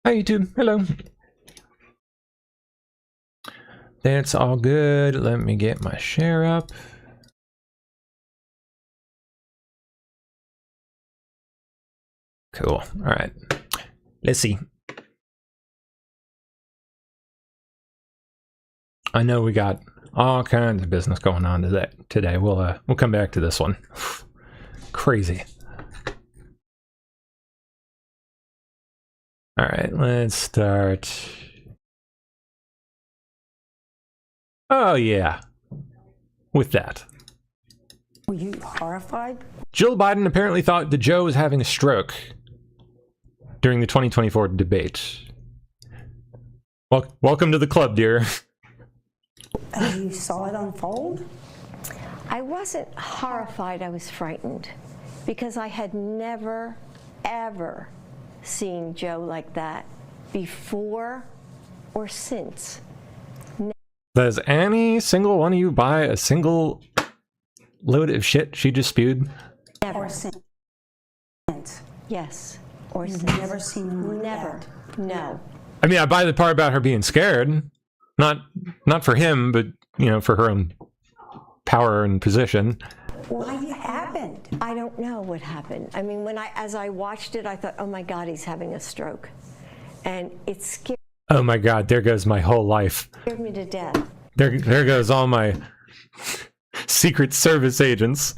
Hi YouTube, hello. That's all good. Let me get my share up. Cool. All right. Let's see. I know we got all kinds of business going on today. We'll come back to this one. Crazy. All right, let's start. Oh yeah. With that. Were you horrified? Jill Biden apparently thought that Joe was having a stroke during the 2024 debate. Welcome to the club, dear. As you saw it unfold? I wasn't horrified, I was frightened because I had never, ever seen Joe like that before or since. Does any single one of you buy a single load of shit she just spewed? Never. Or since? Yes. Or You've since. never seen him like Never. that? No. I mean, I buy the part about her being scared. Not for him, but, you know, for her own power and position. What happened? I don't know what happened. I mean, as I watched it, I thought, oh my God, he's having a stroke. And it scared Oh my God, there goes my whole life. me to death. There goes all my Secret Service agents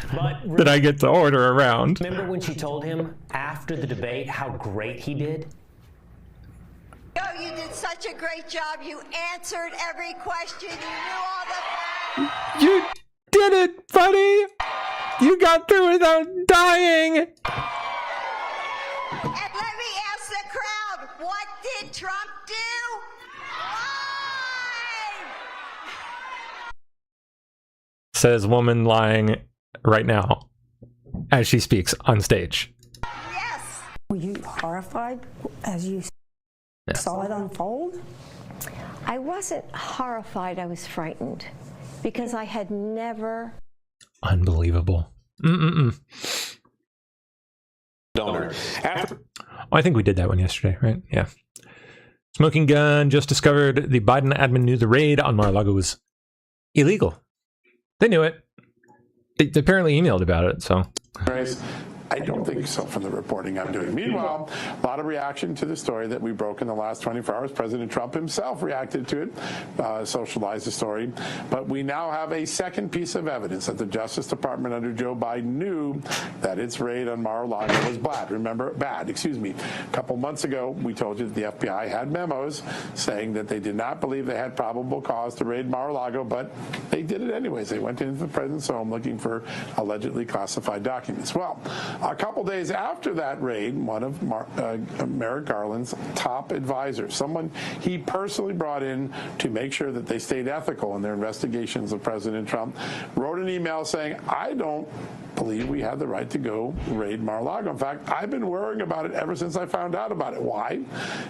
that I get to order around. Remember when she told him after the debate how great he did? Oh, you did such a great job. You answered every question. You knew all the facts. You did it, buddy! You got through without dying! And let me ask the crowd, what did Trump do? Lie! Says woman lying right now as she speaks on stage. Yes. Were you horrified as you saw it unfold? I wasn't horrified, I was frightened because I had never. Unbelievable. Donor. I think we did that one yesterday, right? Yeah. Smoking gun just discovered the Biden admin knew the raid on Mar-a-Lago was illegal. They knew it. They apparently emailed about it, so. I don't think so from the reporting I'm doing. Meanwhile, a lot of reaction to the story that we broke in the last 24 hours. President Trump himself reacted to it, socialized the story. But we now have a second piece of evidence that the Justice Department under Joe Biden knew that its raid on Mar-a-Lago was bad. Remember, A couple months ago, we told you that the FBI had memos saying that they did not believe they had probable cause to raid Mar-a-Lago, but they did it anyways. They went into the president's home looking for allegedly classified documents. Well, a couple days after that raid, one of Merrick Garland's top advisors, someone he personally brought in to make sure that they stayed ethical in their investigations of President Trump, wrote an email saying, I don't believe we had the right to go raid Mar-a-Lago. In fact, I've been worrying about it ever since I found out about it. Why?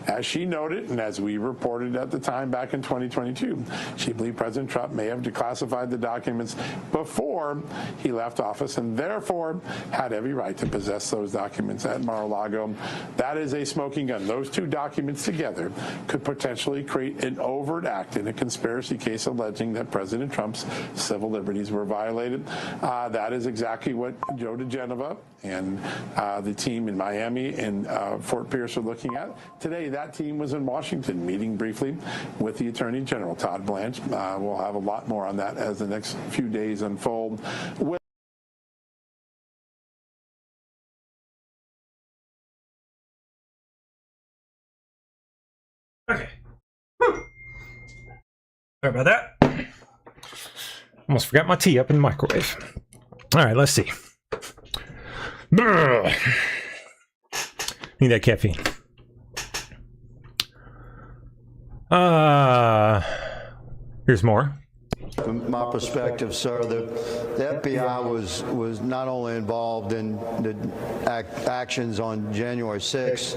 As she noted, and as we reported at the time back in 2022, she believed President Trump may have declassified the documents before he left office and therefore had every right to possess those documents at Mar-a-Lago. That is a smoking gun. Those two documents together could potentially create an overt act in a conspiracy case alleging that President Trump's civil liberties were violated. That is exactly what Joe diGenova and the team in Miami and Fort Pierce are looking at. Today, that team was in Washington meeting briefly with the Attorney General, Todd Blanche. We'll have a lot more on that as the next few days unfold. Okay. Sorry about that. Almost forgot my tea up in the microwave. All right, let's see. Need that caffeine. Here's more. from my perspective, sir, the FBI was not only involved in the actions on January 6th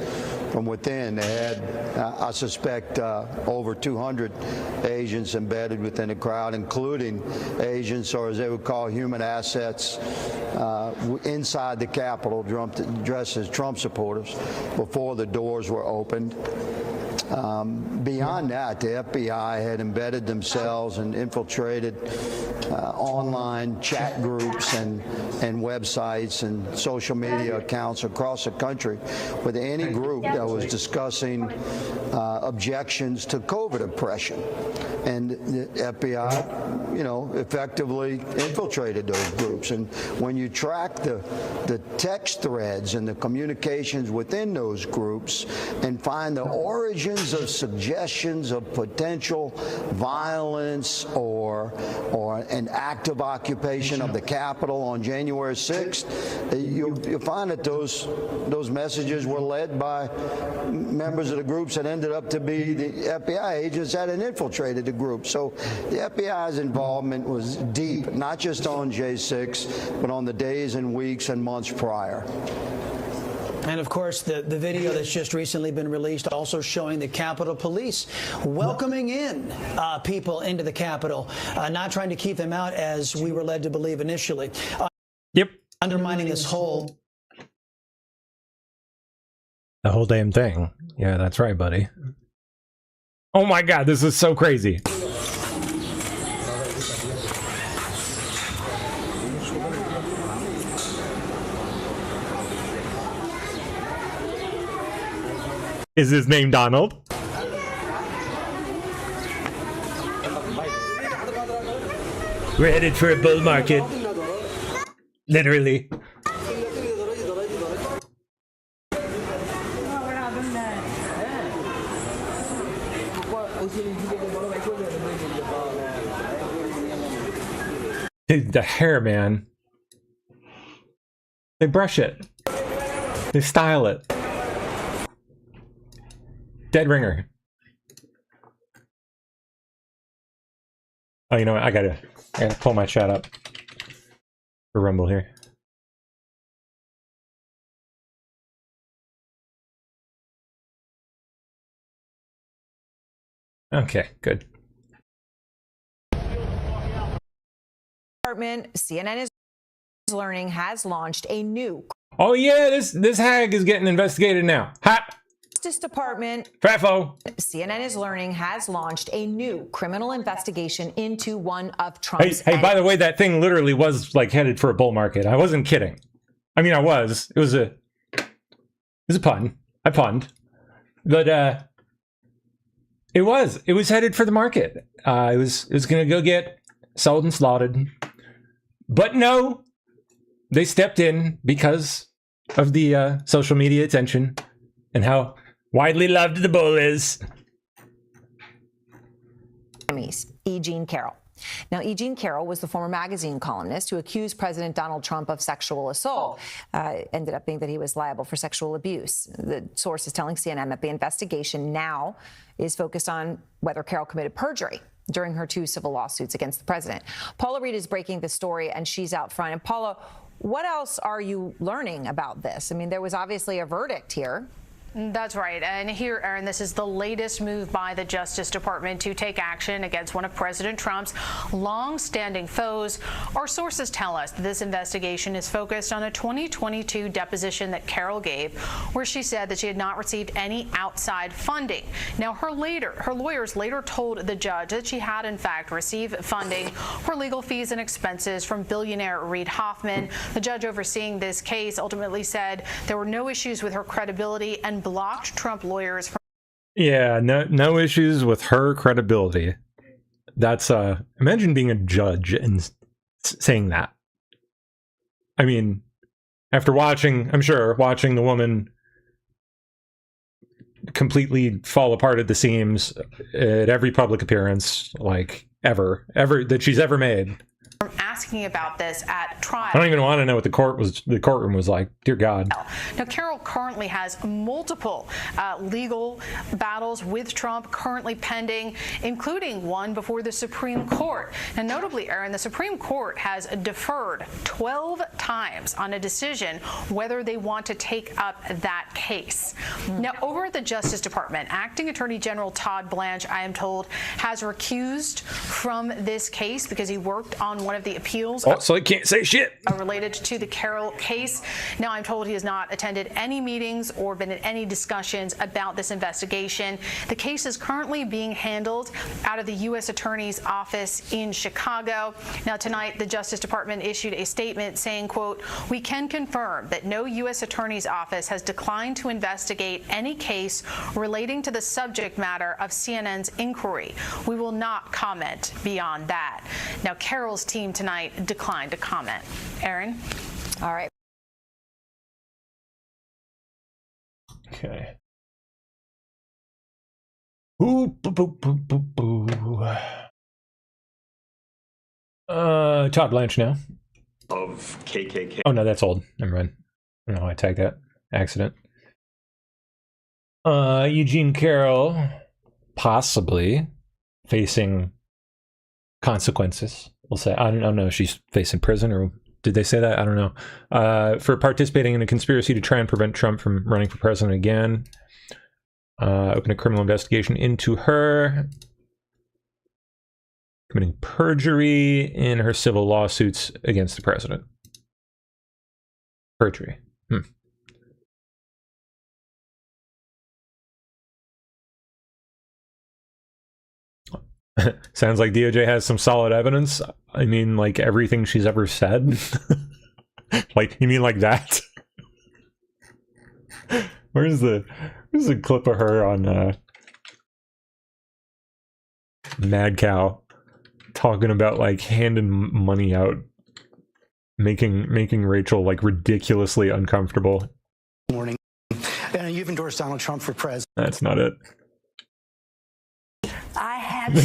from within. They had, I suspect, over 200 agents embedded within the crowd, including agents, or as they would call human assets, inside the Capitol dressed as Trump supporters before the doors were opened. Beyond that, the FBI had embedded themselves and infiltrated online chat groups and websites and social media accounts across the country with any group that was discussing objections to COVID oppression. And the FBI, you know, effectively infiltrated those groups. And when you track the text threads and the communications within those groups and find the origins of suggestions of potential violence or an active occupation of the Capitol on January 6th, you'll find that those messages were led by members of the groups that ended up to be the FBI agents that had infiltrated the group. So the FBI's involvement was deep, not just on J6, but on the days and weeks and months prior. And of course, the video that's just recently been released also showing the Capitol Police welcoming in people into the Capitol, not trying to keep them out as we were led to believe initially. Yep. Undermining this whole... The whole damn thing. Yeah, that's right, buddy. Oh my God, this is so crazy. Is his name Donald? We're headed for a bull market. Literally. The hair, man. They brush it. They style it. Dead ringer. Oh, you know what? I gotta pull my chat up for Rumble here. Okay, good. CNN is learning has launched a new. Oh yeah, this hag is getting investigated now. Hot. Justice Department. Fafo. CNN is learning has launched a new criminal investigation into one of Trump's. Hey, by the way, that thing literally was like headed for a bull market. I wasn't kidding. I mean, I was. It was a pun. I punned, but it was headed for the market. It was gonna go get sold and slaughtered, but no, they stepped in because of the social media attention and how widely loved the bull is. E. Jean Carroll. Now, E. Jean Carroll was the former magazine columnist who accused President Donald Trump of sexual assault. Ended up being that he was liable for sexual abuse. The source is telling CNN that the investigation now is focused on whether Carroll committed perjury during her 2 civil lawsuits against the president. Paula Reed is breaking the story, and she's out front. And Paula, what else are you learning about this? I mean, there was obviously a verdict here. That's right. And here, Aaron, this is the latest move by the Justice Department to take action against one of President Trump's long-standing foes. Our sources tell us that this investigation is focused on a 2022 deposition that Carroll gave, where she said that she had not received any outside funding. Now, her lawyers later told the judge that she had, in fact, received funding for legal fees and expenses from billionaire Reid Hoffman. The judge overseeing this case ultimately said there were no issues with her credibility and blocked Trump lawyers from... Yeah, no issues with her credibility. That's imagine being a judge and saying that. I mean, after watching the woman completely fall apart at the seams at every public appearance, like ever that she's ever made. From asking about this at trial. I don't even want to know what the courtroom was like. Dear God. Now, Carroll currently has multiple legal battles with Trump currently pending, including one before the Supreme Court. And notably, Aaron, the Supreme Court has deferred 12 times on a decision whether they want to take up that case. Now, over at the Justice Department, Acting Attorney General Todd Blanche, I am told, has recused from this case because he worked on one of the appeals. Oh, so he can't say shit. Related to the Carroll case. Now, I'm told he has not attended any meetings or been in any discussions about this investigation. The case is currently being handled out of the U.S. Attorney's Office in Chicago. Now, tonight, the Justice Department issued a statement saying, quote, "We can confirm that no U.S. Attorney's Office has declined to investigate any case relating to the subject matter of CNN's inquiry. We will not comment beyond that." Now, Carroll's team tonight declined to comment. Aaron? All right. Okay. Ooh, boo, boo, boo, boo, boo. Todd Blanche now. Of KKK. Oh, no, that's old. Never mind. I don't know how I tagged that. Accident. Eugene Carroll possibly facing consequences. We'll say. I don't know if she's facing prison, or did they say that? I don't know. For participating in a conspiracy to try and prevent Trump from running for president again. Open a criminal investigation into her. Committing perjury in her civil lawsuits against the president. Perjury. Sounds like DOJ has some solid evidence. I mean, like everything she's ever said. Like, you mean like that? Where's the clip of her on Mad Cow talking about like handing money out, making Rachel like ridiculously uncomfortable. Morning. And you've endorsed Donald Trump for president. That's not it. I have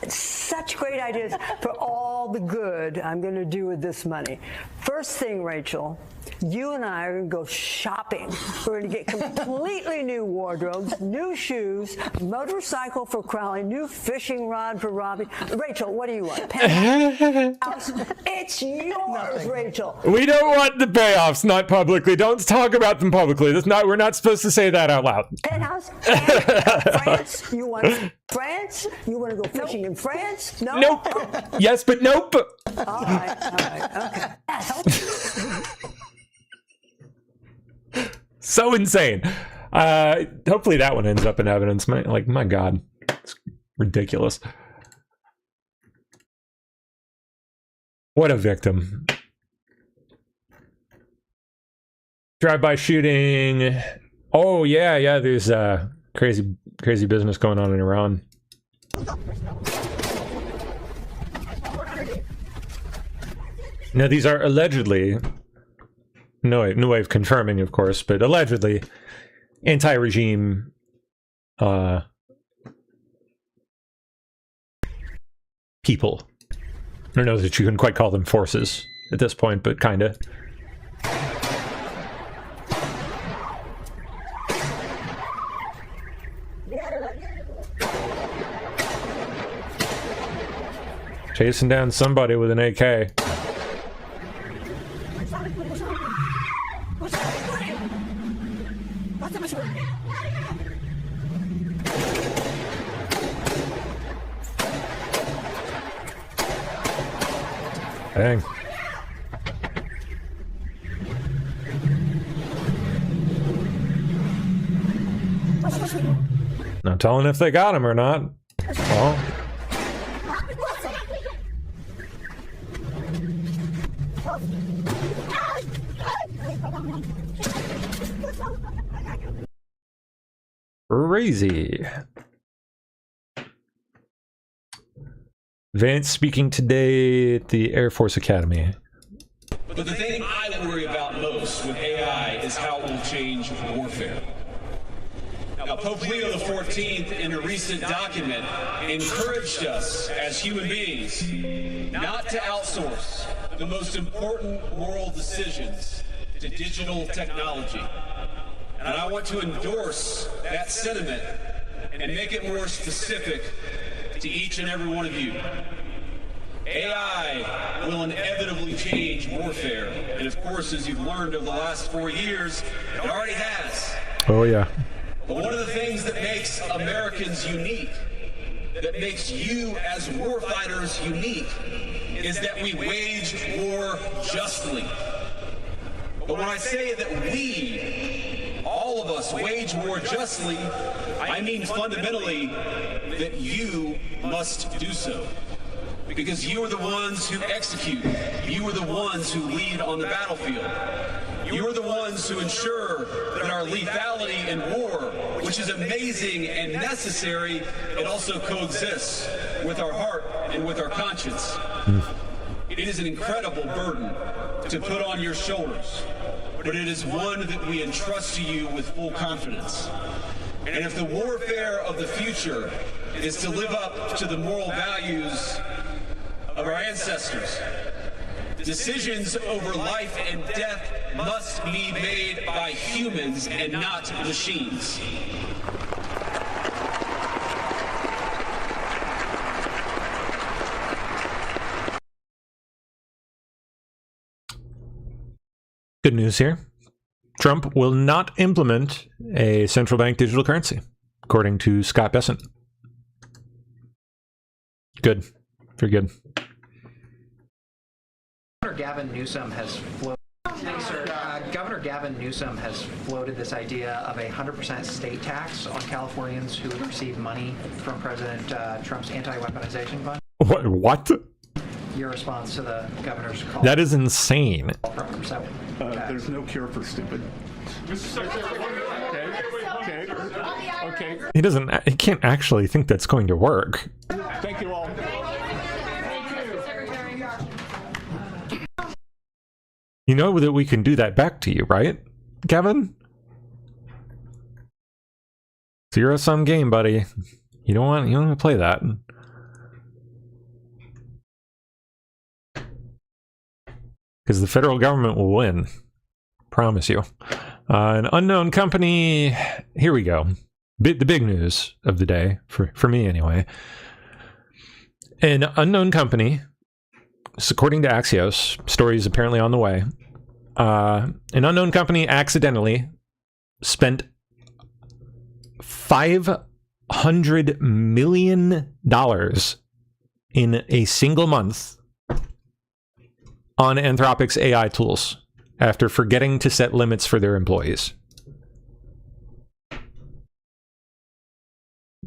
such great ideas for all the good I'm going to do with this money. First thing, Rachel, you and I are going to go shopping. We're going to get completely new wardrobes, new shoes, motorcycle for Crowley, new fishing rod for Robbie. Rachel, what do you want? Penthouse? It's yours, Rachel. We don't want the payoffs, not publicly. Don't talk about them publicly. We're not supposed to say that out loud. Penthouse? And, France? You want France? You want to go fishing in France? No? Nope. Yes, but nope. All right, okay. So insane. Hopefully that one ends up in evidence. My God, it's ridiculous. What a victim. Drive-by shooting. Oh yeah. There's crazy business going on in Iran. Now these are allegedly, no way of confirming, of course, but allegedly anti-regime people. I don't know that you can quite call them forces at this point, but kinda. Chasing down somebody with an AK. Dang. Not telling if they got him or not. Well. Crazy. Vance speaking today at the Air Force Academy. But the thing I worry about most with AI is how it will change warfare. Now, Pope Leo XIV, in a recent document, encouraged us as human beings not to outsource the most important moral decisions to digital technology. And I want to endorse that sentiment and make it more specific to each and every one of you. AI will inevitably change warfare. And of course, as you've learned over the last 4 years, it already has. Oh, yeah. But one of the things that makes Americans unique, that makes you as warfighters unique, is that we wage war justly. But when I say that we, all of us, wage war justly, I mean fundamentally that you must do so. Because you are the ones who execute. You are the ones who lead on the battlefield. You are the ones who ensure that our lethality in war, which is amazing and necessary, it also coexists with our heart and with our conscience. It is an incredible burden to put on your shoulders, but it is one that we entrust to you with full confidence. And if the warfare of the future is to live up to the moral values of our ancestors, decisions over life and death must be made by humans and not machines. Good news here. Trump will not implement a central bank digital currency, according to Scott Bessent. Good. Very good. Governor Gavin Newsom has floated. Governor Gavin Newsom has floated this idea of a 100% state tax on Californians who would receive money from President Trump's anti-weaponization fund. What? Your response to the governor's call? That is insane. There's no cure for stupid. Okay. He can't actually think that's going to work. Thank you all. You know that we can do that back to you, right, Kevin? Zero-sum game, buddy. You don't want to play that. Because the federal government will win. Promise you. An unknown company. Here we go. The big news of the day, for me anyway. An unknown company, according to Axios, story is apparently on the way. An unknown company accidentally spent $500 million in a single month on Anthropic's AI tools after forgetting to set limits for their employees.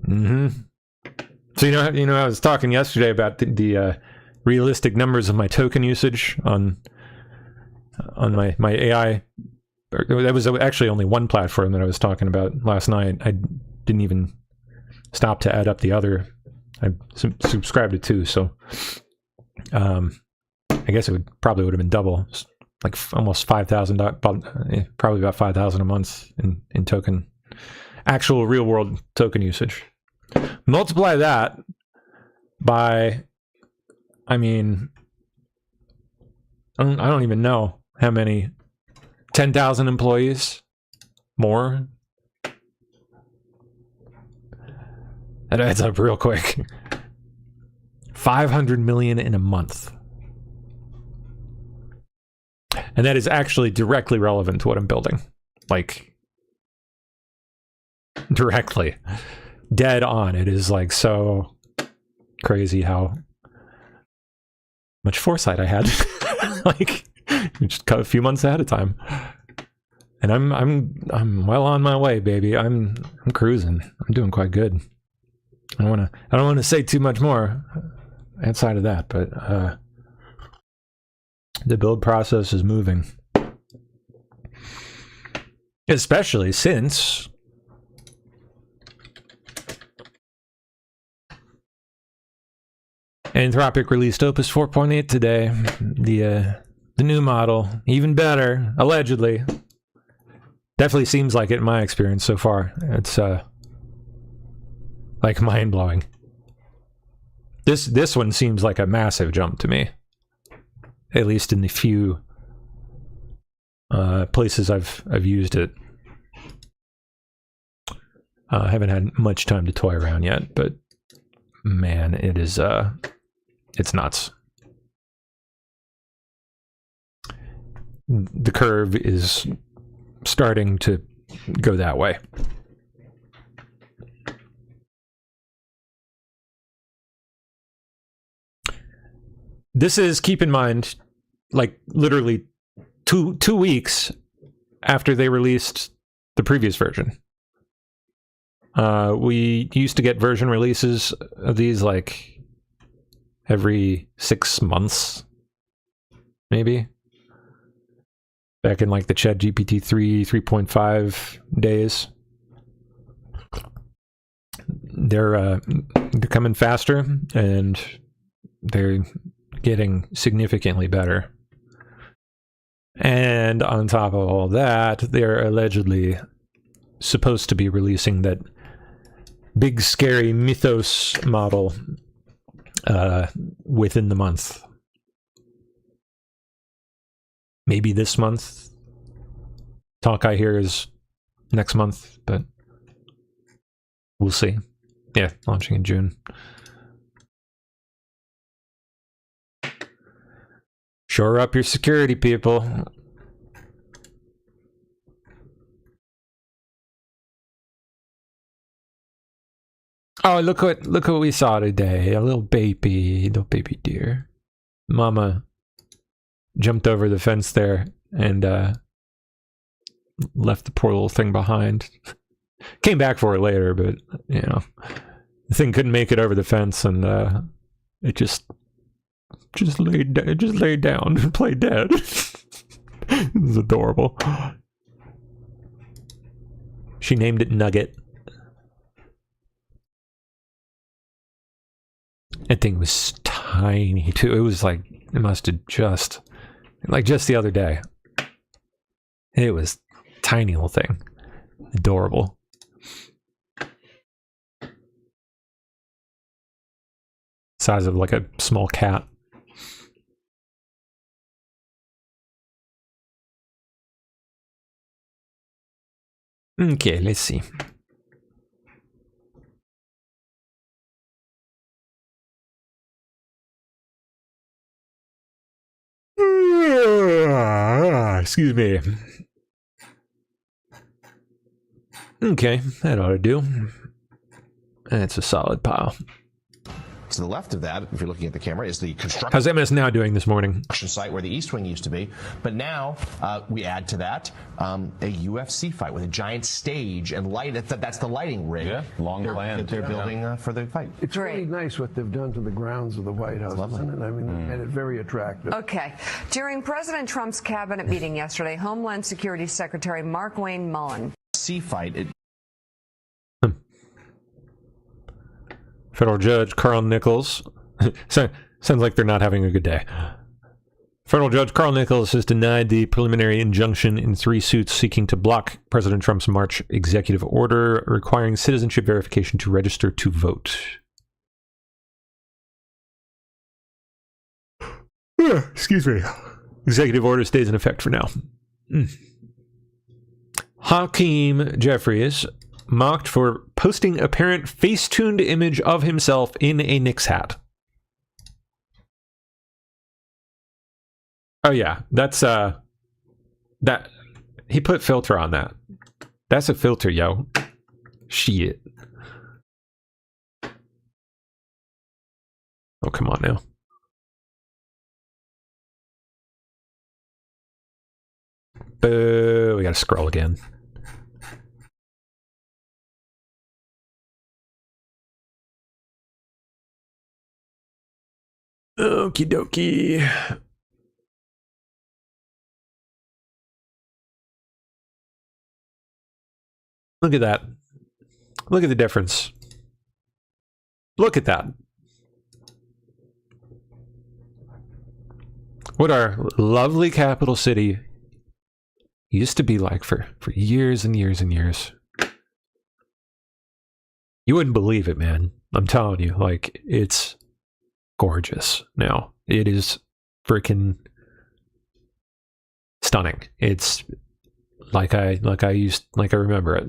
So you know, I was talking yesterday about the realistic numbers of my token usage on my AI. That was actually only one platform that I was talking about last night. I didn't even stop to add up the other. I subscribed to two, so I guess it probably would have been double, like almost $5,000, probably about $5,000 a month in token, actual real world token usage. Multiply that by, I mean, I don't even know how many, 10,000 employees, more. That adds up real quick. 500 million in a month. And that is actually directly relevant to what I'm building. Like, directly. Dead on. It is like so crazy how much foresight I had. Like, just cut a few months ahead of time. And I'm well on my way, baby. I'm cruising. I'm doing quite good. I don't want to say too much more outside of that, but the build process is moving. Especially since Anthropic released Opus 4.8 today. The new model, even better, allegedly. Definitely seems like it in my experience so far. It's like mind-blowing. This one seems like a massive jump to me. At least in the few places I've used it. I haven't had much time to toy around yet, but man, it is it's nuts. The curve is starting to go that way. This is, keep in mind, like literally two weeks after they released the previous version. We used to get version releases of these like every 6 months, maybe. Back in like the ChatGPT 3.5 days. They're coming faster, and they're getting significantly better. And on top of all that, they're allegedly supposed to be releasing that big scary Mythos model within the month. Maybe this month. Talk I hear is next month, but we'll see. Yeah, launching in June. Shore up your security, people. Oh, look what we saw today. A little baby deer. Mama jumped over the fence there and left the poor little thing behind. Came back for it later, but you know, the thing couldn't make it over the fence, and it just laid down and played dead. It was adorable. She named it Nugget. That thing was tiny too. It was like, it must have just the other day. It was tiny little thing. Adorable. Size of like a small cat. Okay, let's see. Excuse me. Okay, that ought to do. That's a solid pile. To the left of that, if you're looking at the camera, is the construction. How's MS Now doing this morning? Site where the East Wing used to be, but now we add to that a UFC fight with a giant stage and light. That's the lighting rig. Yeah, long planned. They're building for the fight. It's really nice what they've done to the grounds of the White House, isn't it? I mean, they made it very attractive. Okay. During President Trump's cabinet meeting yesterday, Homeland Security Secretary Markwayne Mullin. Sea fight. Federal Judge Carl Nichols. Sounds like they're not having a good day. Federal Judge Carl Nichols has denied the preliminary injunction in 3 suits seeking to block President Trump's March executive order requiring citizenship verification to register to vote. Excuse me. Executive order stays in effect for now. Hakeem Jeffries mocked for posting apparent face-tuned image of himself in a Knicks hat. Oh yeah, that's that he put filter on that. That's a filter, yo. Shit. Oh, come on now. Boo, we gotta scroll again. Okie dokie. Look at that. Look at the difference. Look at that. What our lovely capital city used to be like for years and years and years. You wouldn't believe it, man. I'm telling you, like, it's gorgeous now. It is freaking stunning. It's like I remember it.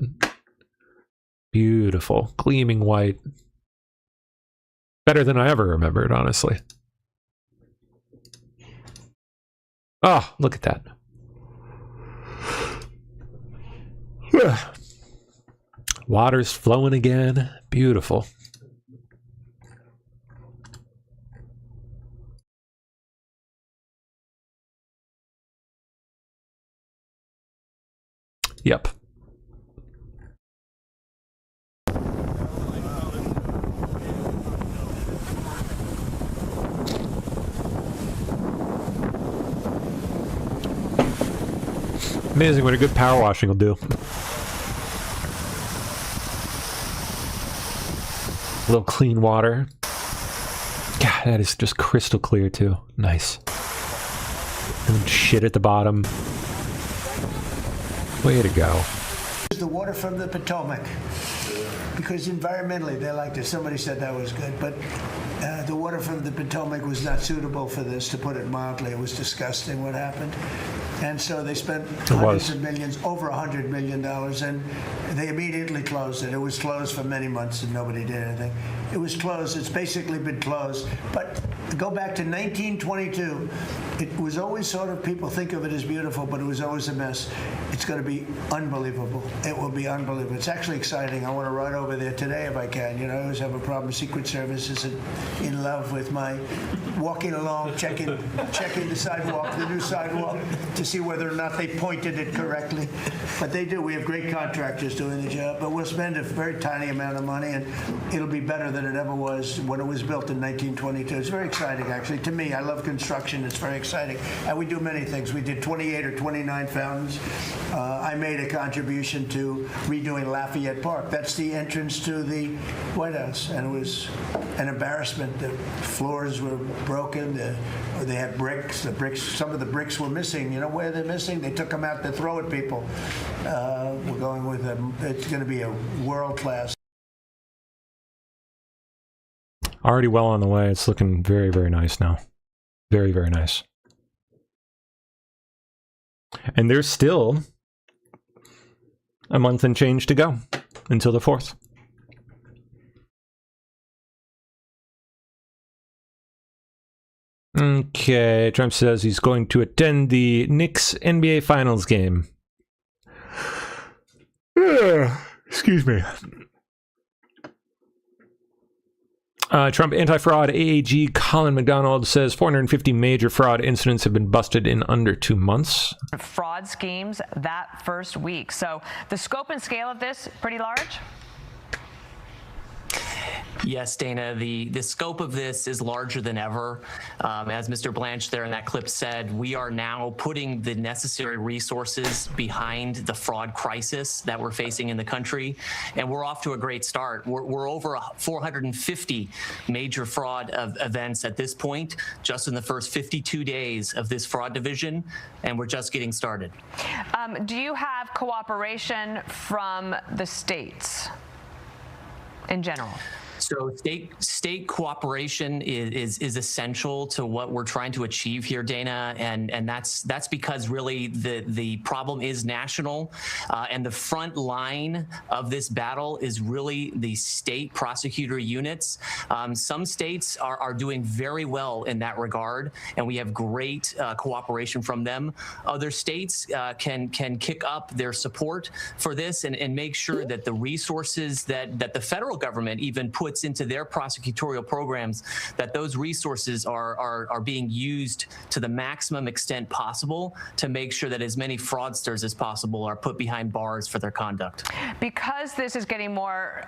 Beautiful, gleaming white. Better than I ever remembered, honestly. Oh, look at that. Water's flowing again. Beautiful. Yep. Amazing what a good power washing will do. A little clean water. God, that is just crystal clear too. Nice. And shit at the bottom. Way to go. The water from the Potomac, because environmentally they liked it. Somebody said that was good, but the water from the Potomac was not suitable for this, to put it mildly. It was disgusting what happened. And so they spent hundreds of millions, over $100 million, and they immediately closed it. It was closed for many months and nobody did anything. It was closed. It's basically been closed. But go back to 1922. It was always sort of, people think of it as beautiful, but it was always a mess. It's going to be unbelievable. It will be unbelievable. It's actually exciting. I want to ride over there today if I can. You know, I always have a problem. Secret Service is in love with my walking along, checking the sidewalk, the new sidewalk, to see whether or not they pointed it correctly. But they do. We have great contractors doing the job. But we'll spend a very tiny amount of money, and it'll be better than it ever was when it was built in 1922. It's very exciting, actually. To me, I love construction. It's very exciting. And we do many things. We did 28 or 29 fountains. I made a contribution to redoing Lafayette Park. That's the entrance to the White House. And it was an embarrassment. The floors were broken. They had bricks. Some of the bricks were missing. You know where they're missing? They took them out to throw at people. We're going with them. It's going to be a world-class. Already well on the way. It's looking very, very nice now. Very, very nice. And there's still a month and change to go until the 4th. Okay, Trump says he's going to attend the Knicks NBA Finals game. Excuse me. Trump anti-fraud AAG Colin McDonald says 450 major fraud incidents have been busted in under 2 months. Fraud schemes that first week. So the scope and scale of this, pretty large? Yes, Dana, the scope of this is larger than ever. As Mr. Blanche there in that clip said, we are now putting the necessary resources behind the fraud crisis that we're facing in the country, and we're off to a great start. We're over 450 major fraud events at this point, just in the first 52 days of this fraud division, and we're just getting started. Do you have cooperation from the states in general? So state cooperation is essential to what we're trying to achieve here, Dana, and that's because really the problem is national, and the front line of this battle is really the state prosecutor units. Some states are doing very well in that regard, and we have great cooperation from them. Other states can kick up their support for this and make sure that the resources that the federal government even puts into their prosecutorial programs, that those resources are being used to the maximum extent possible to make sure that as many fraudsters as possible are put behind bars for their conduct. Because this is getting more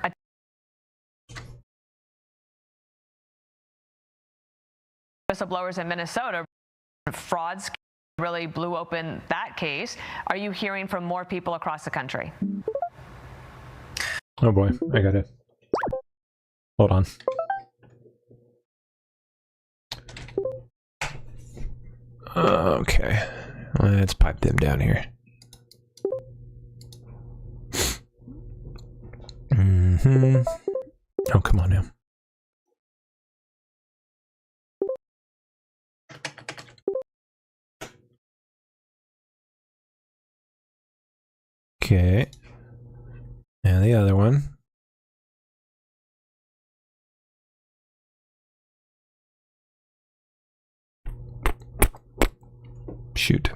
whistleblowers in Minnesota, frauds really blew open that case. Are you hearing from more people across the country? Oh boy, I got it. Hold on. Okay, let's pipe them down here. Oh, come on now. Okay. And the other one. Shoot.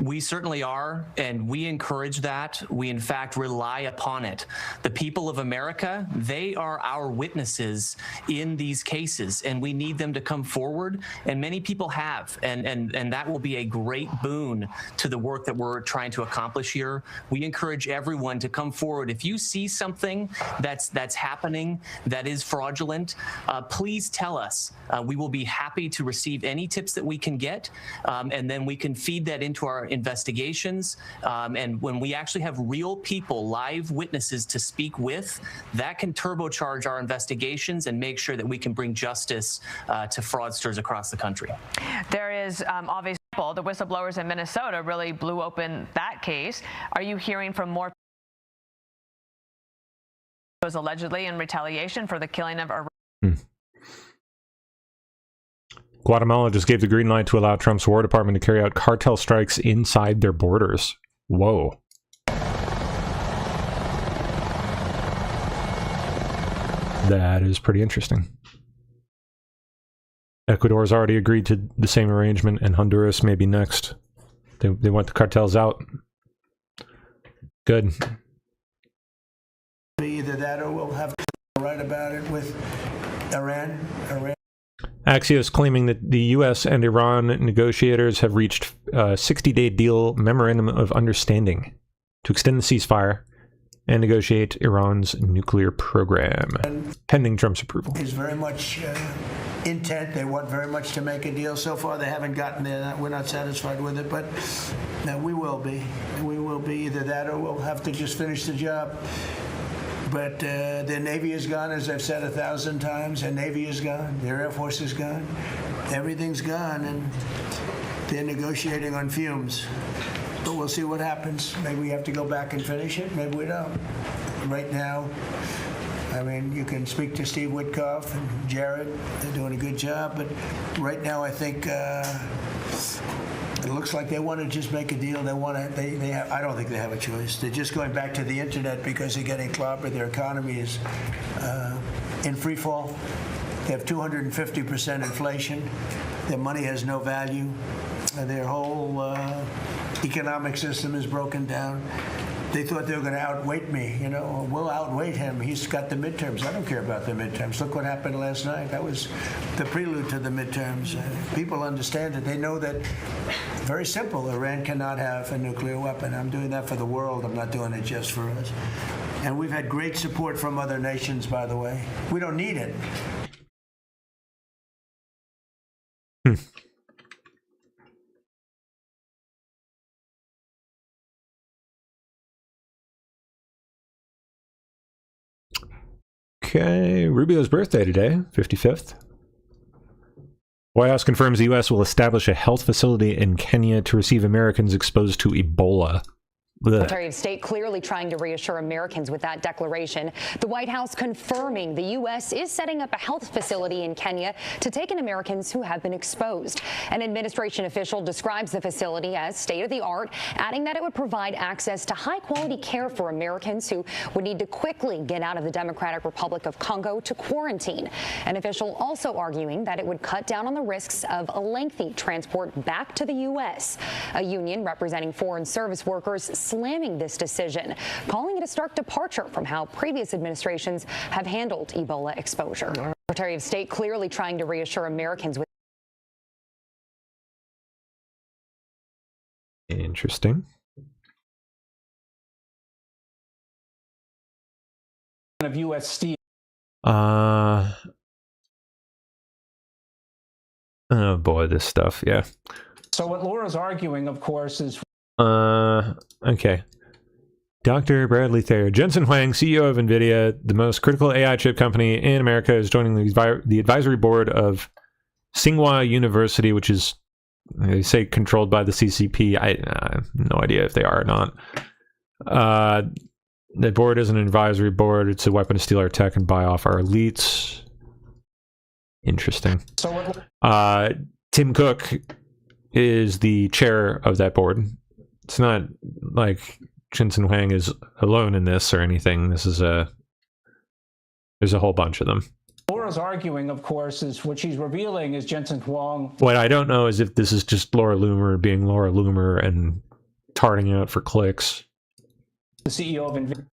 We certainly are, and we encourage that. We, in fact, rely upon it. The people of America, they are our witnesses in these cases, and we need them to come forward, and many people have, and that will be a great boon to the work that we're trying to accomplish here. We encourage everyone to come forward. If you see something that's happening that is fraudulent, please tell us. We will be happy to receive any tips that we can get, and then we can feed that into our investigations. And when we actually have real people, live witnesses to speak with, that can turbocharge our investigations and make sure that we can bring justice to fraudsters across the country. There is obviously the whistleblowers in Minnesota really blew open that case. Are you hearing from more was allegedly in retaliation for the killing of a Guatemala just gave the green light to allow Trump's War Department to carry out cartel strikes inside their borders. Whoa. That is pretty interesting. Ecuador's already agreed to the same arrangement, and Honduras may be next. They want the cartels out. Good. Either that or we'll have to write about it with Iran. Axios claiming that the U.S. and Iran negotiators have reached a 60-day deal memorandum of understanding to extend the ceasefire and negotiate Iran's nuclear program, pending Trump's approval. Is very much intent. They want very much to make a deal. So far, they haven't gotten there. We're not satisfied with it, but we will be. We will be either that or we'll have to just finish the job. But their Navy is gone, as I've said 1,000 times. Their Navy is gone. Their Air Force is gone. Everything's gone, and they're negotiating on fumes. But we'll see what happens. Maybe we have to go back and finish it. Maybe we don't. Right now, I mean, you can speak to Steve Witkoff and Jared. They're doing a good job. But right now, I think it looks like they want to just make a deal. They want to. They have, I don't think they have a choice. They're just going back to the internet because they're getting clobbered. Their economy is in free fall. They have 250% inflation. Their money has no value. Their whole economic system is broken down. They thought they were going to outweight me. You know, we'll outweight him. He's got the midterms. I don't care about the midterms. Look what happened last night. That was the prelude to the midterms. People understand it. They know that, very simple, Iran cannot have a nuclear weapon. I'm doing that for the world. I'm not doing it just for us. And we've had great support from other nations, by the way. We don't need it. Okay, Rubio's birthday today, 55th. White House confirms the U.S. will establish a health facility in Kenya to receive Americans exposed to Ebola. Secretary of State clearly trying to reassure Americans with that declaration. The White House confirming the U.S. is setting up a health facility in Kenya to take in Americans who have been exposed. An administration official describes the facility as state-of-the-art, adding that it would provide access to high-quality care for Americans who would need to quickly get out of the Democratic Republic of Congo to quarantine. An official also arguing that it would cut down on the risks of a lengthy transport back to the U.S. A union representing foreign service workers slamming this decision, calling it a stark departure from how previous administrations have handled Ebola exposure. Secretary of State clearly trying to reassure Americans with Interesting. Of U.S. Steel. Oh boy, this stuff, yeah. So what Laura's arguing, of course, is okay. Dr. Bradley Thayer. Jensen Huang, CEO of NVIDIA, the most critical AI chip company in America, is joining the advisory board of Tsinghua University, which is They say controlled by the CCP. I have no idea if they are or not. The board is an advisory board. It's a weapon to steal our tech and buy off our elites. Interesting. Tim Cook is the chair of that board. It's not like Jensen Huang is alone in this or anything. This is there's a whole bunch of them. Laura's arguing, of course, is what she's revealing is Jensen Huang. What I don't know is if this is just Laura Loomer being Laura Loomer and tarting out for clicks. The CEO of NVIDIA.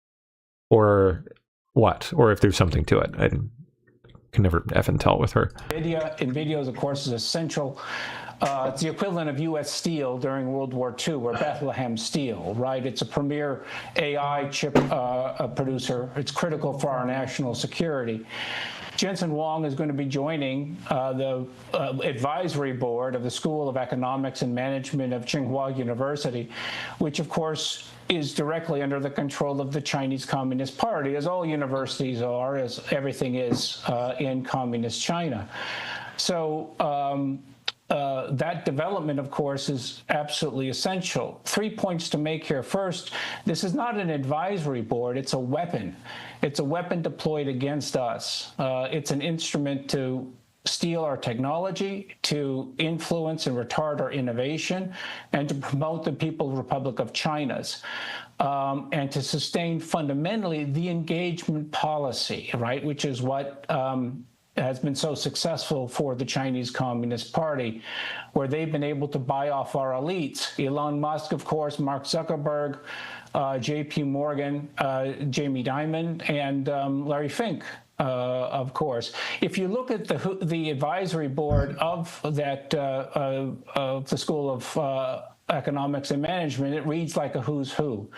Or what? Or if there's something to it. I can never effing tell with her. NVIDIA, of course, is essential. It's the equivalent of U.S. Steel during World War II, or Bethlehem Steel, right? It's a premier AI chip producer. It's critical for our national security. Jensen Huang is going to be joining the advisory board of the School of Economics and Management of Tsinghua University, which, of course, is directly under the control of the Chinese Communist Party, as all universities are, as everything is in Communist China. So that development, of course, is absolutely essential. 3 points to make here. First, this is not an advisory board. It's a weapon. It's a weapon deployed against us. It's an instrument to steal our technology, to influence and retard our innovation, and to promote the People's Republic of China's, and to sustain fundamentally the engagement policy, right, which is what has been so successful for the Chinese Communist Party, where they've been able to buy off our elites. Elon Musk, of course, Mark Zuckerberg, JP Morgan, Jamie Dimon, and Larry Fink. Of course, if you look at the advisory board of that of the School of Economics and Management, it reads like a who's who,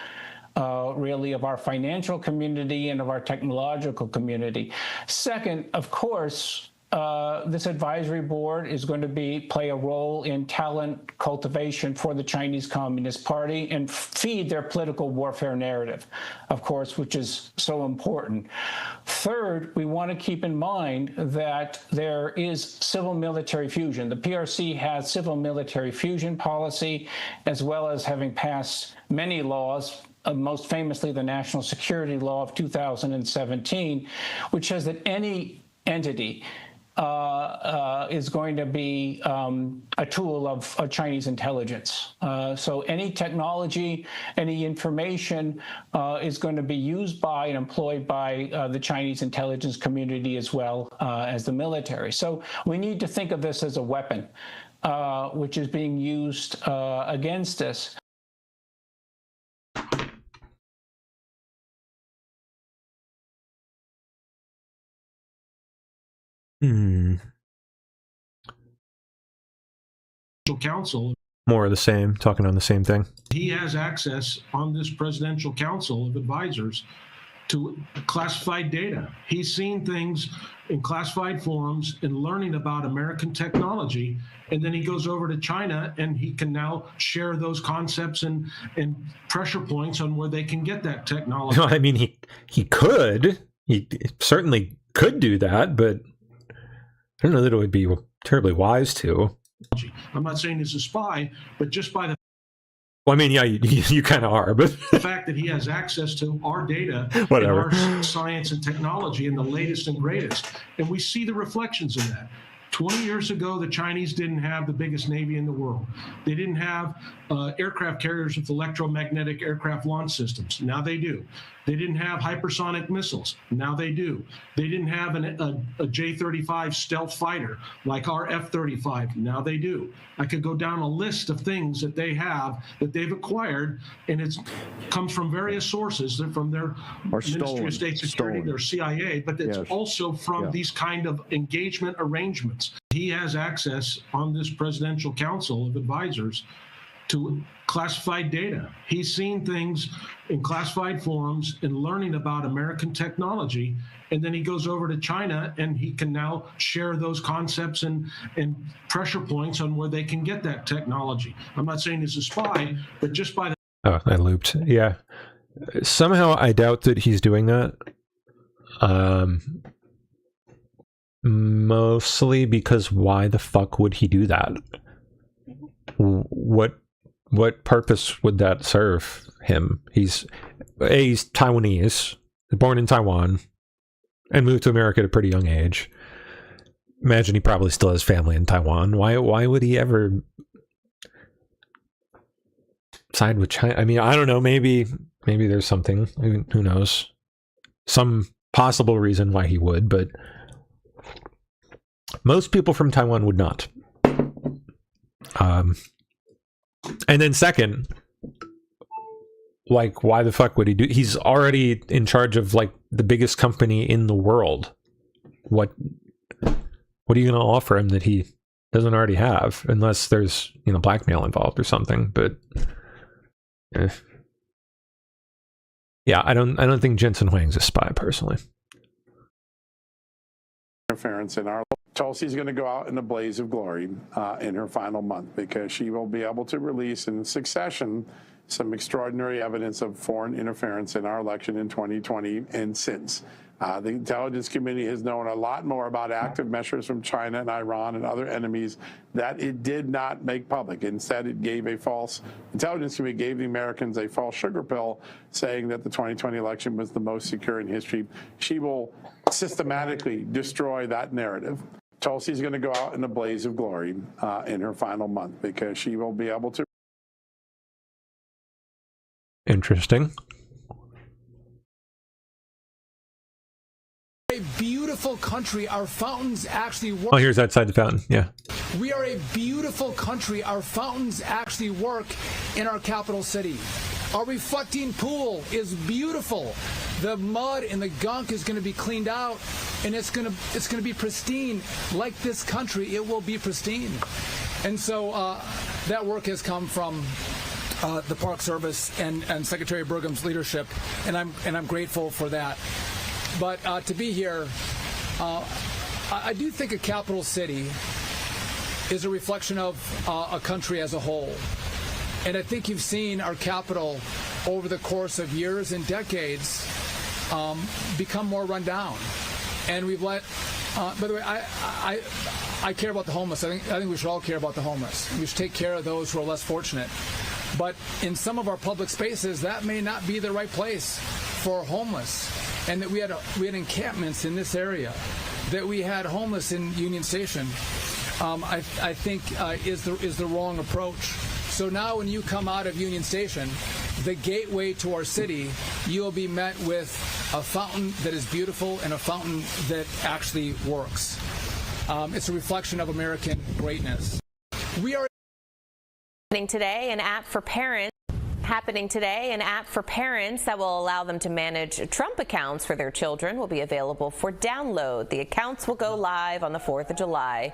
really, of our financial community and of our technological community. Second, of course, this advisory board is going to play a role in talent cultivation for the Chinese Communist Party and feed their political warfare narrative, of course, which is so important. Third, we want to keep in mind that there is civil-military fusion. The PRC has civil-military fusion policy, as well as having passed many laws, most famously the National Security Law of 2017, which says that any entity is going to be a tool of Chinese intelligence. So any technology, any information is going to be used by and employed by the Chinese intelligence community as well as the military. So we need to think of this as a weapon, which is being used against us. Council. More of the same, talking on the same thing. He has access on this presidential council of advisors to classified data. He's seen things in classified forums and learning about American technology, and then he goes over to China and he can now share those concepts and pressure points on where they can get that technology. No, I mean, he could. He certainly could do that, but I don't know that it would be terribly wise to. I'm not saying he's a spy, but just by the well, I mean, yeah, you kind of are, but the fact that he has access to our data, whatever, and our science and technology, and the latest and greatest, and we see the reflections of that. 20 years ago, the Chinese didn't have the biggest Navy in the world. They didn't have aircraft carriers with electromagnetic aircraft launch systems. Now they do. They didn't have hypersonic missiles. Now they do. They didn't have a J-35 stealth fighter like our F-35. Now they do. I could go down a list of things that they have that they've acquired, and it comes from various sources. They're from their Ministry of State Security, their CIA, but it's also from these kind of engagement arrangements. He has access on this presidential council of advisors to classified data. He's seen things in classified forums and learning about American technology, and then he goes over to China and he can now share those concepts and pressure points on where they can get that technology. I'm not saying he's a spy, but just by the... Oh, I looped. Yeah. Somehow I doubt that he's doing that. Mostly because why the fuck would he do that? what purpose would that serve him? He's Taiwanese, born in Taiwan, and moved to America at a pretty young age. Imagine he probably still has family in Taiwan. Why would he ever side with China? I mean, I don't know. Maybe there's something. Who knows? Some possible reason why he would, but most people from Taiwan would not. And then second, like, why the fuck would he do? He's already in charge of like the biggest company in the world. What are you going to offer him that he doesn't already have? Unless there's, blackmail involved or something. But yeah, I don't think Jensen Huang's a spy personally. Interference in our. Tulsi's going to go out in a blaze of glory in her final month, because she will be able to release in succession some extraordinary evidence of foreign interference in our election in 2020 and since. The intelligence community has known a lot more about active measures from China and Iran and other enemies that it did not make public. Instead, it gave intelligence community gave the Americans a false sugar pill, saying that the 2020 election was the most secure in history. She will systematically destroy that narrative. Tulsi's going to go out in a blaze of glory in her final month, because she will be able to. Interesting. A beautiful country. Our fountains actually work. Oh, here's outside the fountain. Yeah. We are a beautiful country. Our fountains actually work in our capital city. Our reflecting pool is beautiful. The mud and the gunk is going to be cleaned out, and it's going to be pristine. Like this country, it will be pristine. And so that work has come from the Park Service and Secretary Burgum's leadership, and I'm grateful for that. But to be here, I do think a capital city is a reflection of a country as a whole. And I think you've seen our capital over the course of years and decades become more run down. And we've let, by the way, I care about the homeless. I think we should all care about the homeless. We should take care of those who are less fortunate. But in some of our public spaces, that may not be the right place for homeless. And that we had encampments in this area, that we had homeless in Union Station, I think is the wrong approach. So now when you come out of Union Station, the gateway to our city, you'll be met with a fountain that is beautiful and a fountain that actually works. It's a reflection of American greatness. We are today an app for parents. Happening today, an app for parents that will allow them to manage Trump accounts for their children will be available for download. The accounts will go live on the 4th of July.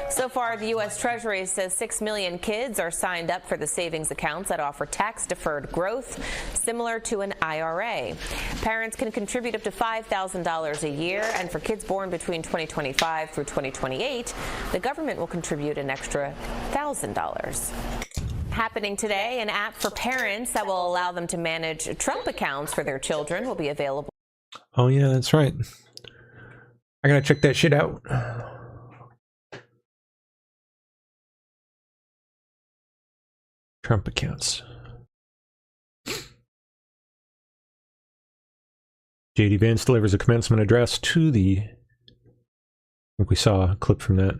So far, the U.S. Treasury says 6 million kids are signed up for the savings accounts that offer tax-deferred growth, similar to an IRA. Parents can contribute up to $5,000 a year, and for kids born between 2025 through 2028, the government will contribute an extra $1,000. Happening today, an app for parents that will allow them to manage Trump accounts for their children will be available. Oh, yeah, that's right. I gotta check that shit out. Trump accounts. J.D. Vance delivers a commencement address to the, I think we saw a clip from that,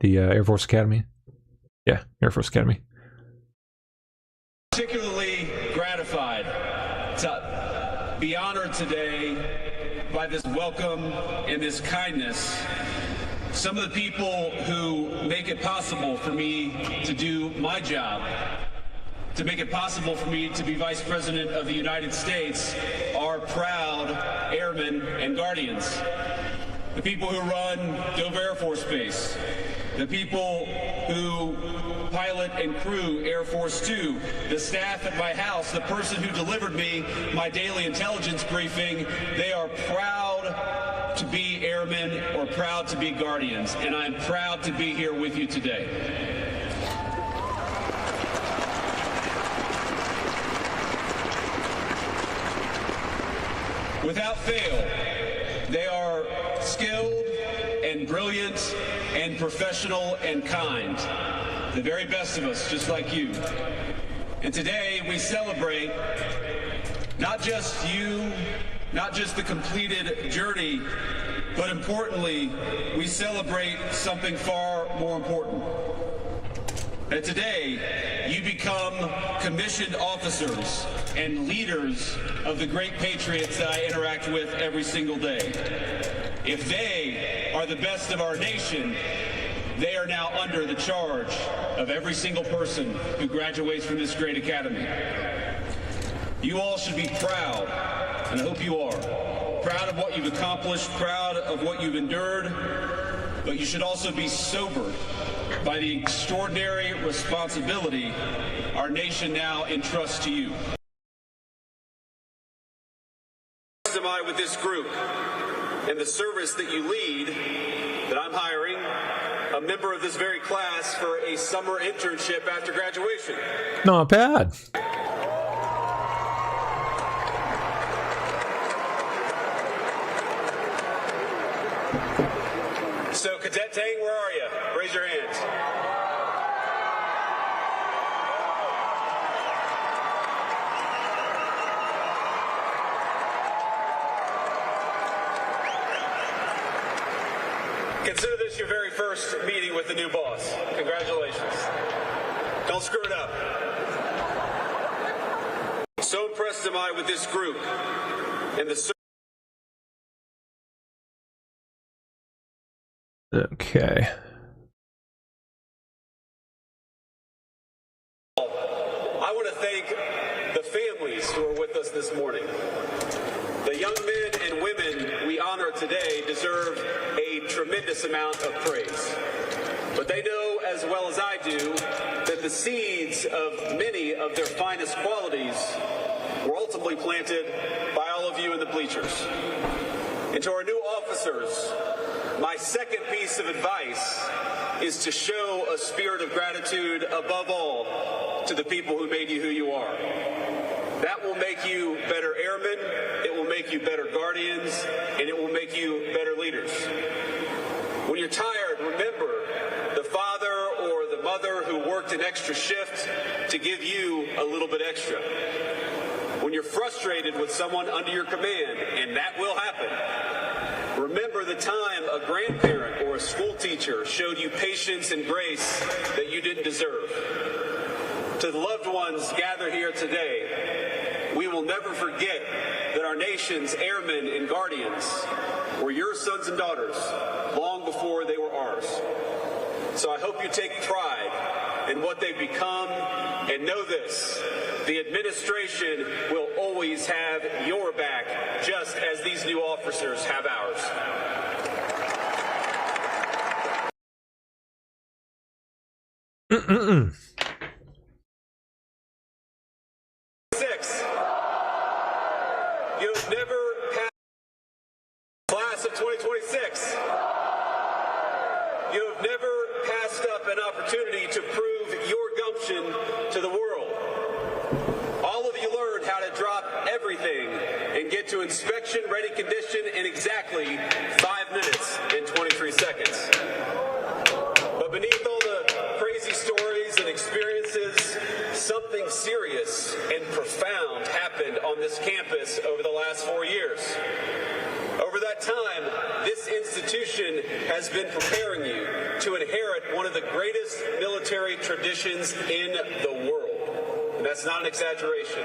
the Air Force Academy. Yeah, Air Force Academy. Particularly gratified to be honored today by this welcome and this kindness. Some of the people who make it possible for me to do my job, to make it possible for me to be Vice President of the United States, are proud airmen and guardians. The people who run Dover Air Force Base, the people who pilot and crew Air Force 2, the staff at my house, the person who delivered me my daily intelligence briefing, they are proud to be airmen or proud to be guardians, and I'm proud to be here with you today. Without fail, they are skilled and brilliant and professional and kind. the very best of us, just like you. And today we celebrate not just you, not just the completed journey, but importantly, we celebrate something far more important. That today you become commissioned officers and leaders of the great patriots that I interact with every single day. If they are the best of our nation, they are now under the charge of every single person who graduates from this great academy. You all should be proud, and I hope you are, proud of what you've accomplished, proud of what you've endured, but you should also be sobered by the extraordinary responsibility our nation now entrusts to you. Am I with this group and the service that you lead, that I'm hiring a member of this very class for a summer internship after graduation. Not bad. So, Cadet Tang, where are you? Raise your hands. Consider this your very first meeting with the new boss. Congratulations. Don't screw it up. So impressed am I with this group and the Okay. I want to thank the families who are with us this morning. The young men and women we honor today deserve a tremendous amount of praise. But they know as well as I do that the seeds of many of their finest qualities were ultimately planted by all of you in the bleachers. And to our new officers, my second piece of advice is to show a spirit of gratitude above all to the people who made you who you are. That will make you better airmen, it will make you better guardians, and it will make you better leaders. When you're tired, remember the father or the mother who worked an extra shift to give you a little bit extra. When you're frustrated with someone under your command, and that will happen, remember the time a grandparent or a school teacher showed you patience and grace that you didn't deserve. To the loved ones gathered here today, we will never forget that our nation's airmen and guardians were your sons and daughters long before they were ours. So I hope you take pride in what they've become, and know this: the administration will always have your back, just as these new officers have ours. You have never passed class of 2026. You have never passed up an opportunity to prove your gumption to the world. All of you learned how to drop everything and get to inspection-ready condition in exactly 5 minutes and 23 seconds. But beneath all the crazy stories and experiences, something serious and profound happened on this campus over the last 4 years. Over that time, this institution has been preparing you to inherit one of the greatest military traditions in the world. And that's not an exaggeration.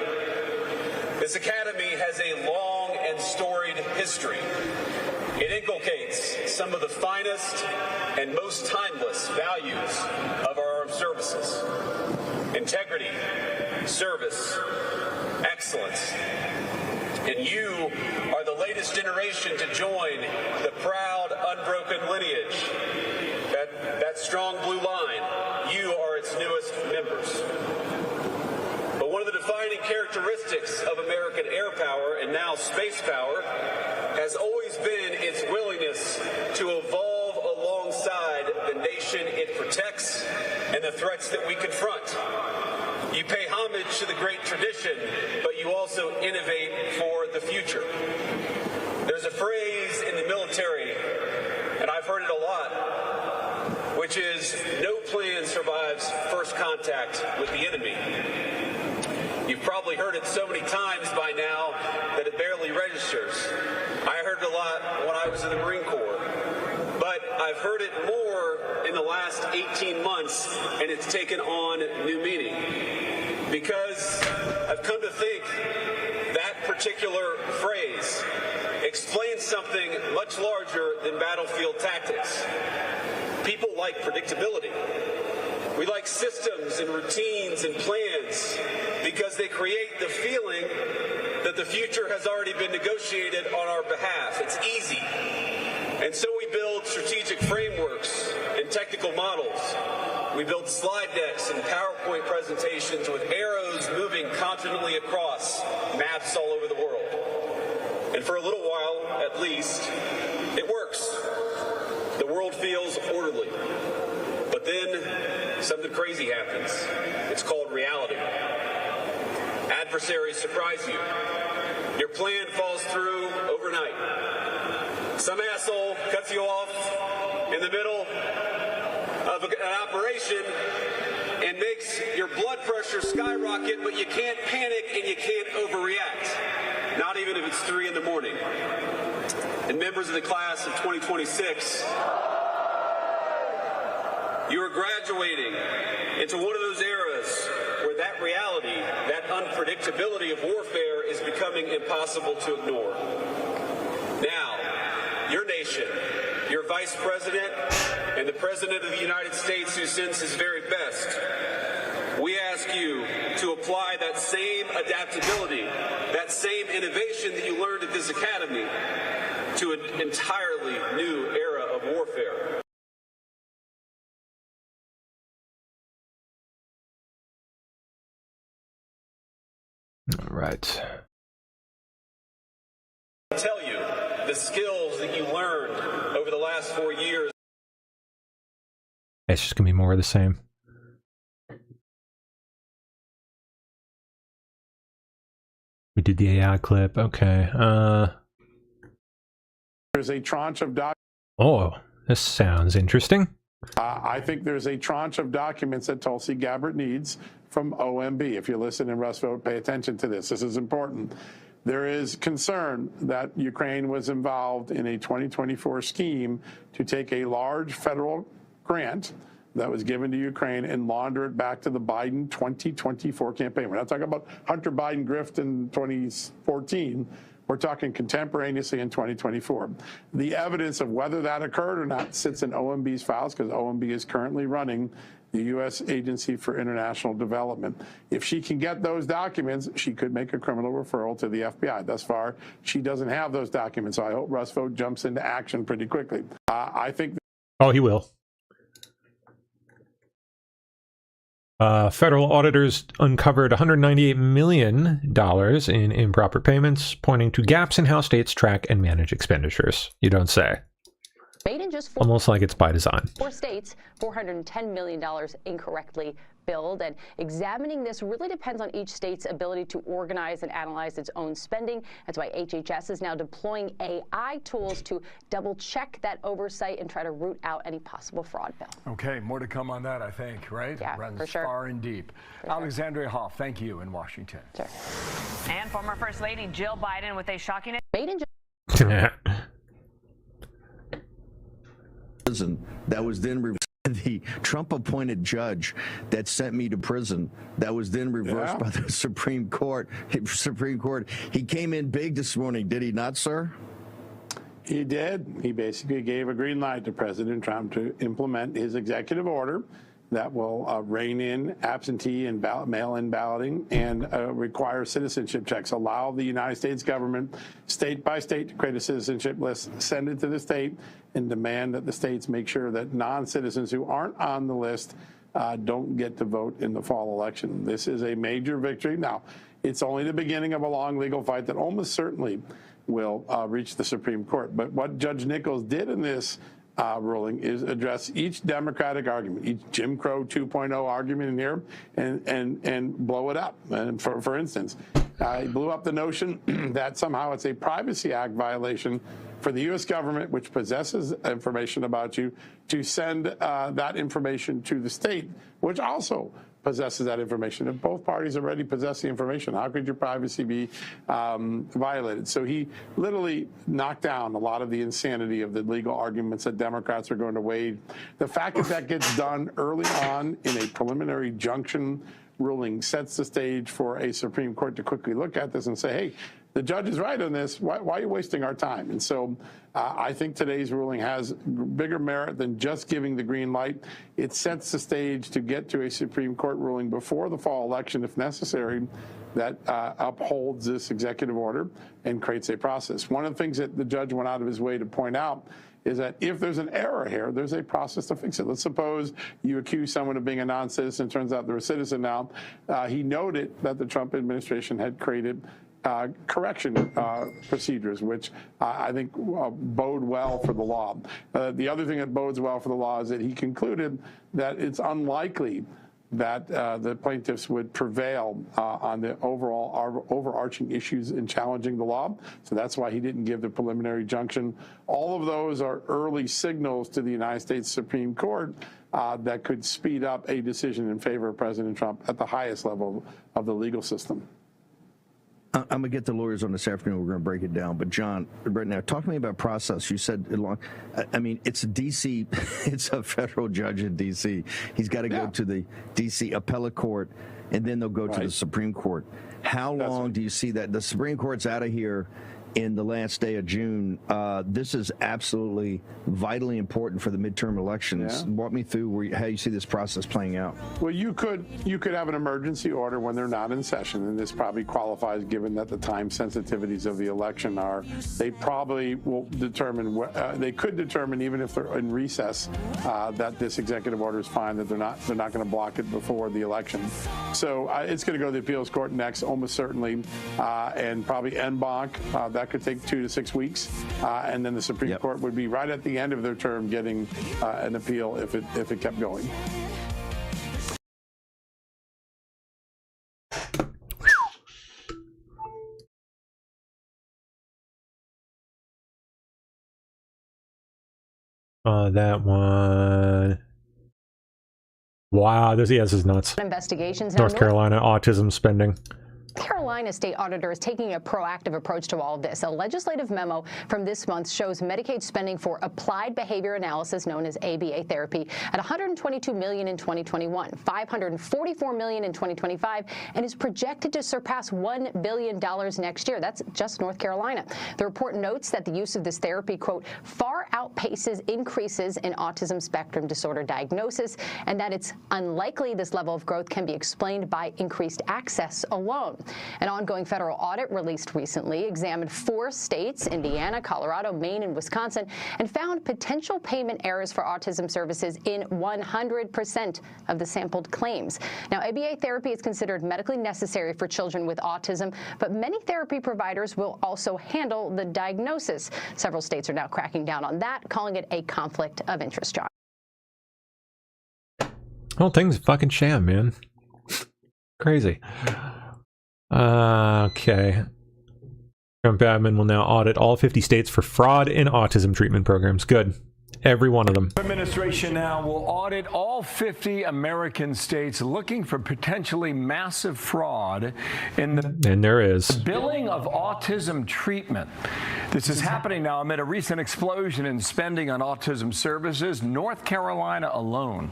This academy has a long and storied history. It inculcates some of the finest and most timeless values of our armed services: integrity, service, excellence. And you are the latest generation to join the proud, unbroken lineage. That strong blue line, you are its newest members. But one of the defining characteristics of American air power, and now space power, has always been its willingness to evolve alongside the nation it protects and the threats that we confront. You pay homage to the great tradition, but you also innovate for the future. There's a phrase in the military, and I've heard it a lot, which which is no plan survives first contact with the enemy. You've probably heard it so many times by now that it barely registers. I heard it a lot when I was in the Marine Corps, but I've heard it more in the last 18 months, and it's taken on new meaning. Because I've come to think that particular phrase explains something much larger than battlefield tactics. People like predictability. We like systems and routines and plans because they create the feeling that the future has already been negotiated on our behalf. It's easy. And so we build strategic frameworks and technical models. We build slide decks and PowerPoint presentations with arrows moving confidently across maps all over the world. And for a little while, at least, it works. The world feels orderly. But then something crazy happens. It's called reality. Adversaries surprise you. Your plan falls through overnight. Some asshole cuts you off in the middle of an operation and makes your blood pressure skyrocket, but you can't panic and you can't overreact, not even if it's 3 in the morning. And members of the class of 2026, you are graduating into one of those eras where that reality, that unpredictability of warfare is becoming impossible to ignore. Now, your nation, your vice president, and the president of the United States who sends his very best, we ask you to apply that same adaptability, that same innovation that you learned at this academy to an entirely new era of warfare. All right. I'll tell you, the skills that you learned over the last 4 years. It's just gonna be more of the same. We did the AI clip. Okay. There's a tranche of documents. Oh, this sounds interesting. I think there's a tranche of documents that Tulsi Gabbard needs from OMB. If you're listening, Russ Vogt, pay attention to this. This is important. There is concern that Ukraine was involved in a 2024 scheme to take a large federal grant that was given to Ukraine and launder it back to the Biden 2024 campaign. We're not talking about Hunter Biden grift in 2014. We're talking contemporaneously in 2024. The evidence of whether that occurred or not sits in OMB's files because OMB is currently running the U.S. Agency for International Development. If she can get those documents, she could make a criminal referral to the FBI. Thus far, she doesn't have those documents, so I hope Russ Vogt jumps into action pretty quickly. I think... Oh, he will. Federal auditors uncovered $198 million in improper payments, pointing to gaps in how states track and manage expenditures. You don't say. Made in just Almost like it's by design. 4 states, $410 million incorrectly billed. And examining this really depends on each state's ability to organize and analyze its own spending. That's why HHS is now deploying AI tools to double check that oversight and try to root out any possible fraud, Bill. Okay, more to come on that, I think, right? Yeah, Runs for sure. far and deep. Alexandria Hoff, thank you in Washington. Sure. And former First Lady Jill Biden with a shocking... Made in prison that was then the Trump-appointed judge that sent me to prison that was then reversed by the Supreme Court. He came in big this morning, did he not, sir? He did. He basically gave a green light to President Trump to implement his executive order that will rein in absentee and mail-in balloting and require citizenship checks. Allow the United States government, state by state, to create a citizenship list, send it to the state, and demand that the states make sure that non-citizens who aren't on the list don't get to vote in the fall election. This is a major victory. Now, it's only the beginning of a long legal fight that almost certainly will reach the Supreme Court. But what Judge Nichols did in this ruling is address each Democratic argument, each Jim Crow 2.0 argument in here, and blow it up. And for instance, he blew up the notion that somehow it's a Privacy Act violation for the U.S. government, which possesses information about you, to send that information to the state, which also possesses that information. If both parties already possess the information, how could your privacy be violated? So he literally knocked down a lot of the insanity of the legal arguments that Democrats are going to wage. The fact that that gets done early on in a preliminary injunction ruling sets the stage for a Supreme Court to quickly look at this and say, hey, the judge is right on this. Why are you wasting our time? And so I think today's ruling has bigger merit than just giving the green light. It sets the stage to get to a Supreme Court ruling before the fall election, if necessary, that upholds this executive order and creates a process. One of the things that the judge went out of his way to point out is that if there's an error here, there's a process to fix it. Let's suppose you accuse someone of being a non-citizen, turns out they're a citizen now. He noted that the Trump administration had created correction procedures, which I think bode well for the law. The other thing that bodes well for the law is that he concluded that it's unlikely that the plaintiffs would prevail on the overall overarching issues in challenging the law. So that's why he didn't give the preliminary injunction. All of those are early signals to the United States Supreme Court that could speed up a decision in favor of President Trump at the highest level of the legal system. I'm going to get the lawyers on this afternoon. We're going to break it down. But, John, right now, talk to me about process. You said, I mean, it's D.C., it's a federal judge in D.C. He's got to go to the D.C. appellate court, and then they'll go to the Supreme Court. How long do you see that? The Supreme Court's out of here in the last day of June. This is absolutely vitally important for the midterm elections. Walk me through how you see this process playing out. Well, you could have an emergency order when they're not in session, and this probably qualifies given that the time sensitivities of the election are. They probably will determine. They could determine even if they're in recess that this executive order is fine. That they're not going to block it before the election. So it's going to go to the appeals court next, almost certainly, and probably en banc. That could take 2 to 6 weeks, and then the Supreme Court would be right at the end of their term getting an appeal if it kept going. That one. Wow, this is nuts. Investigations. North Carolina autism spending. Carolina state auditor is taking a proactive approach to all of this. A legislative memo from this month shows Medicaid spending for applied behavior analysis, known as ABA therapy, at $122 million in 2021, $544 million in 2025, and is projected to surpass $1 billion next year. That's just North Carolina. The report notes that the use of this therapy, quote, far outpaces increases in autism spectrum disorder diagnosis, and that it's unlikely this level of growth can be explained by increased access alone. An ongoing federal audit released recently examined 4 states, Indiana, Colorado, Maine, and Wisconsin, and found potential payment errors for autism services in 100% of the sampled claims. Now, ABA therapy is considered medically necessary for children with autism, but many therapy providers will also handle the diagnosis. Several states are now cracking down on that, calling it a conflict of interest, John. Whole thing's a fucking sham, man. Crazy. Okay. Trump admin will now audit all 50 states for fraud in autism treatment programs. Good. Every one of them. The administration now will audit all 50 American states looking for potentially massive fraud in the billing of autism treatment. This is happening now amid a recent explosion in spending on autism services. North Carolina alone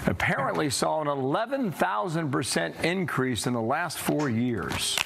apparently saw an 11,000% increase in the last 4 years.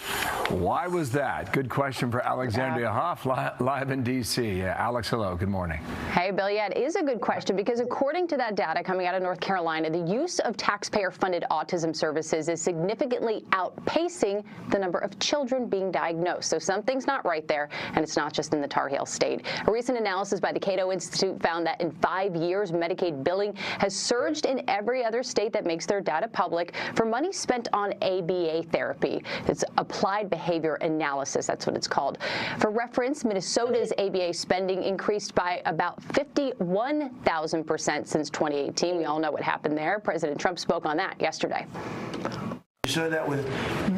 Why was that? Good question for Alexandria Hoff, live in D.C. Alex, hello. Good morning. Hey, Bill. Yeah, it is a good question because according to that data coming out of North Carolina, the use of taxpayer-funded autism services is significantly outpacing the number of children being diagnosed. So something's not right there, and it's not just in the Tar Heel state. A recent analysis by the Cato Institute found that in 5 years, Medicaid billing has surged in every other state that makes their data public for money spent on ABA therapy. It's applied behavior analysis. That's what it's called. For reference, Minnesota's ABA spending increased by about 51,000% since 2018. We all know what happened there. President Trump spoke on that yesterday. You saw that with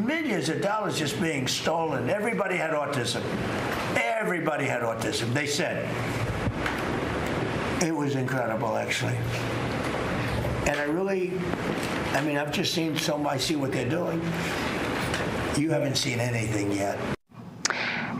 millions of dollars just being stolen. Everybody had autism. Everybody had autism, they said. It was incredible, actually. And I've just seen I see what they're doing. You haven't seen anything yet.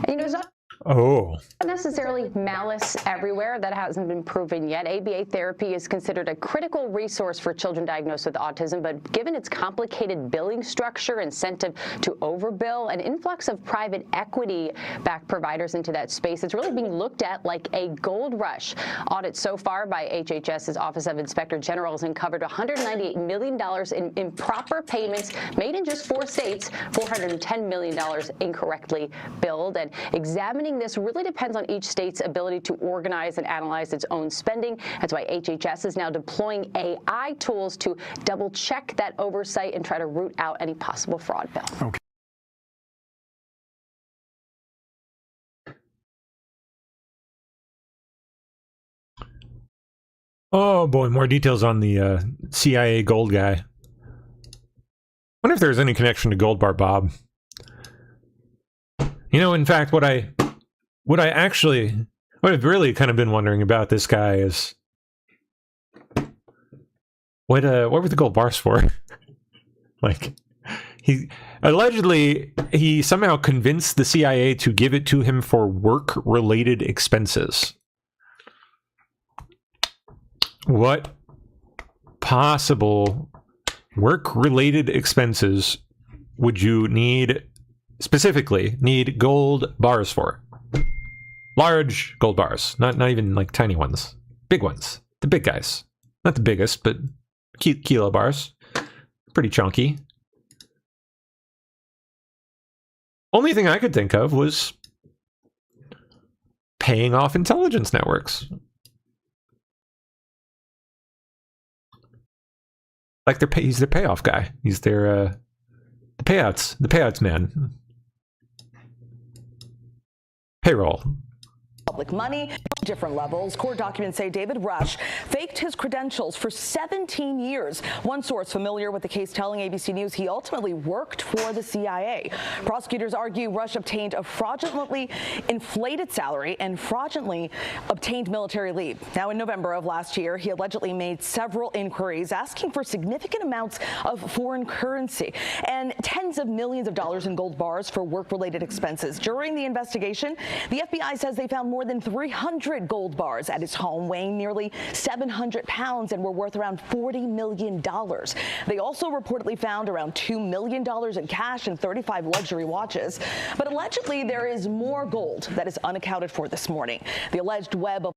You know, it's not necessarily malice everywhere. That hasn't been proven yet. ABA therapy is considered a critical resource for children diagnosed with autism, but given its complicated billing structure, incentive to overbill, an influx of private equity-backed providers into that space, it's really being looked at like a gold rush. Audits so far by HHS's Office of Inspector General has uncovered $198 million in improper payments made in just 4 states, $410 million incorrectly billed, and examining this really depends on each state's ability to organize and analyze its own spending. That's why HHS is now deploying AI tools to double-check that oversight and try to root out any possible fraud, Bill. Okay. Oh boy, more details on the CIA gold guy. I wonder if there's any connection to Gold Bar Bob. You know, in fact, what I've really kind of been wondering about this guy is what were the gold bars for? Like, he somehow convinced the CIA to give it to him for work-related expenses. What possible work-related expenses would you specifically need gold bars for? Large gold bars, not even like tiny ones, big ones, the big guys, not the biggest, but kilo bars, pretty chunky. Only thing I could think of was paying off intelligence networks. Like he's their payoff guy. He's their the payouts man. Payroll. Public money, different levels. Court documents say David Rush faked his credentials for 17 years. One source familiar with the case telling ABC News he ultimately worked for the CIA. Prosecutors argue Rush obtained a fraudulently inflated salary and fraudulently obtained military leave. Now, in November of last year, he allegedly made several inquiries asking for significant amounts of foreign currency and tens of millions of dollars in gold bars for work-related expenses. During the investigation, the FBI says they found more than 300 gold bars at his home, weighing nearly 700 pounds and were worth around $40 million. They also reportedly found around $2 million in cash and 35 luxury watches. But allegedly, there is more gold that is unaccounted for this morning. The alleged web of...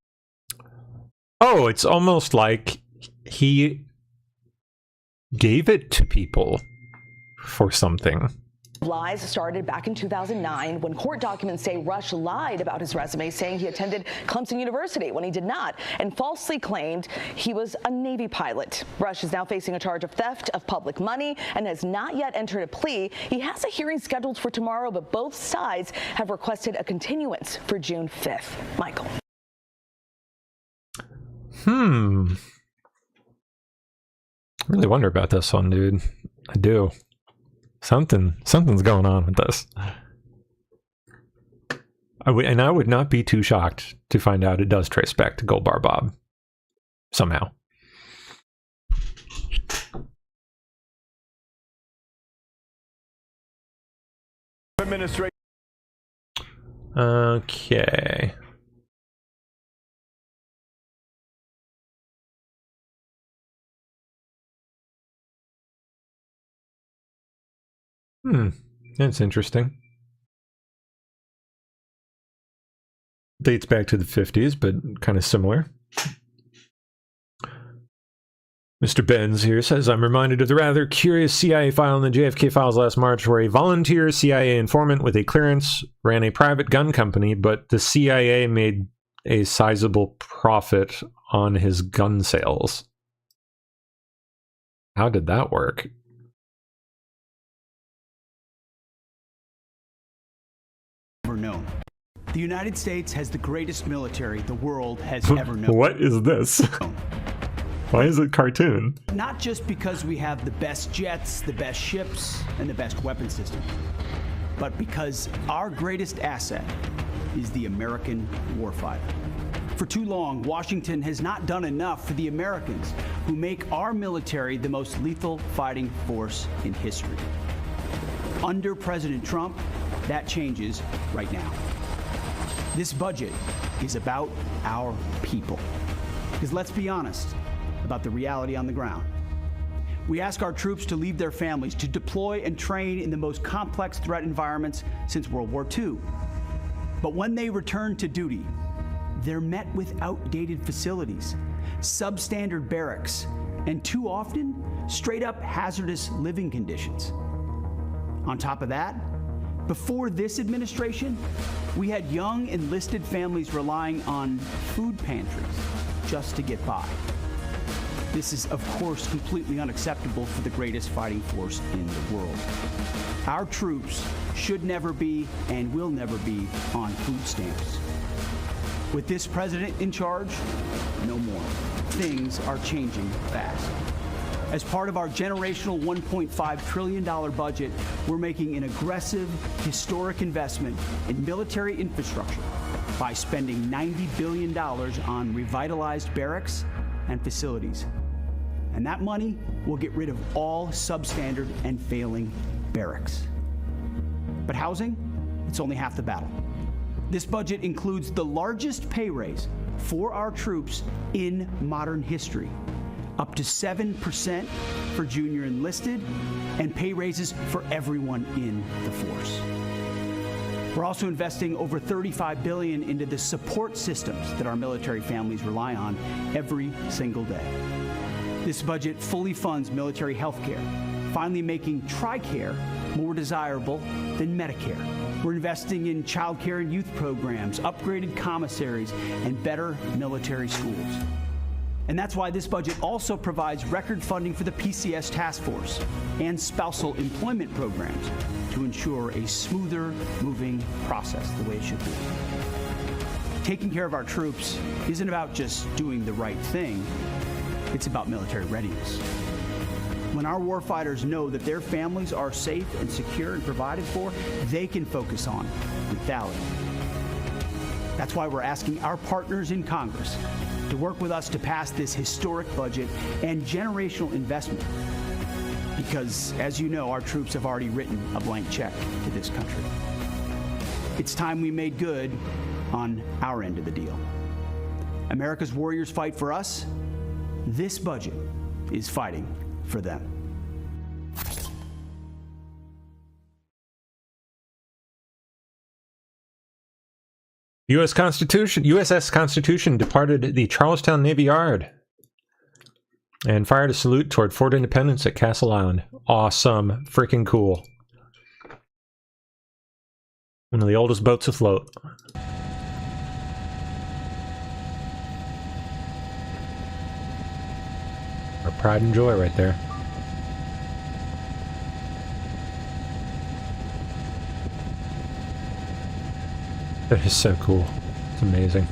Oh, it's almost like he gave it to people for something. Lies started back in 2009 when court documents say Rush lied about his resume, saying he attended Clemson University when he did not, and falsely claimed he was a Navy pilot. Rush is now facing a charge of theft of public money and has not yet entered a plea. He has a hearing scheduled for tomorrow, but both sides have requested a continuance for June 5th. Michael. I really wonder about this one, dude. I do. Something's going on with this. I would not be too shocked to find out it does trace back to Gold Bar Bob somehow. Administration. Okay. That's interesting. Dates back to the 50s, but kind of similar. Mr. Benz here says, I'm reminded of the rather curious CIA file in the JFK files last March where a volunteer CIA informant with a clearance ran a private gun company, but the CIA made a sizable profit on his gun sales. How did that work? Known. The United States has the greatest military the world has ever known. What is this? Why is it cartoon? Not just because we have the best jets, the best ships, and the best weapon system, but because our greatest asset is the American warfighter. For too long, Washington has not done enough for the Americans who make our military the most lethal fighting force in history. Under President Trump, that changes right now. This budget is about our people. Because let's be honest about the reality on the ground. We ask our troops to leave their families, to deploy and train in the most complex threat environments since World War II. But when they return to duty, they're met with outdated facilities, substandard barracks, and too often, straight-up hazardous living conditions. On top of that, before this administration, we had young enlisted families relying on food pantries just to get by. This is, of course, completely unacceptable for the greatest fighting force in the world. Our troops should never be and will never be on food stamps. With this president in charge, no more. Things are changing fast. As part of our generational $1.5 trillion budget, we're making an aggressive, historic investment in military infrastructure by spending $90 billion on revitalized barracks and facilities. And that money will get rid of all substandard and failing barracks. But housing, it's only half the battle. This budget includes the largest pay raise for our troops in modern history, up to 7% for junior enlisted, and pay raises for everyone in the force. We're also investing over $35 billion into the support systems that our military families rely on every single day. This budget fully funds military health care, finally making TRICARE more desirable than Medicare. We're investing in child care and youth programs, upgraded commissaries, and better military schools. And that's why this budget also provides record funding for the PCS task force and spousal employment programs to ensure a smoother moving process the way it should be. Taking care of our troops isn't about just doing the right thing, it's about military readiness. When our warfighters know that their families are safe and secure and provided for, they can focus on lethality. That's why we're asking our partners in Congress to work with us to pass this historic budget and generational investment. Because, as you know, our troops have already written a blank check to this country. It's time we made good on our end of the deal. America's warriors fight for us. This budget is fighting for them. USS Constitution departed the Charlestown Navy Yard and fired a salute toward Fort Independence at Castle Island. Awesome. Freaking cool. One of the oldest boats afloat. Our pride and joy right there. That is so cool. It's amazing.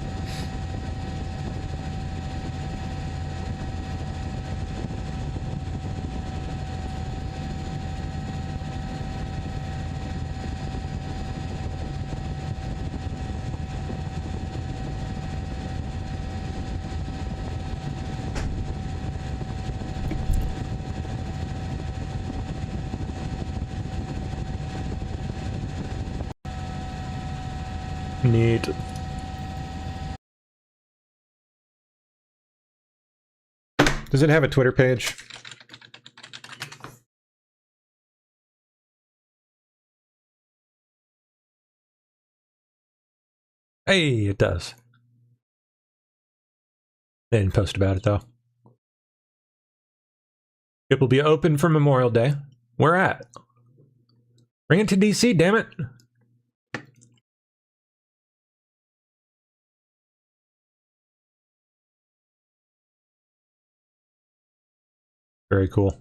Neat. Does it have a Twitter page? Hey, it does. They didn't post about it though. It will be open for Memorial Day. Where at? Bring it to DC, damn it. Very cool.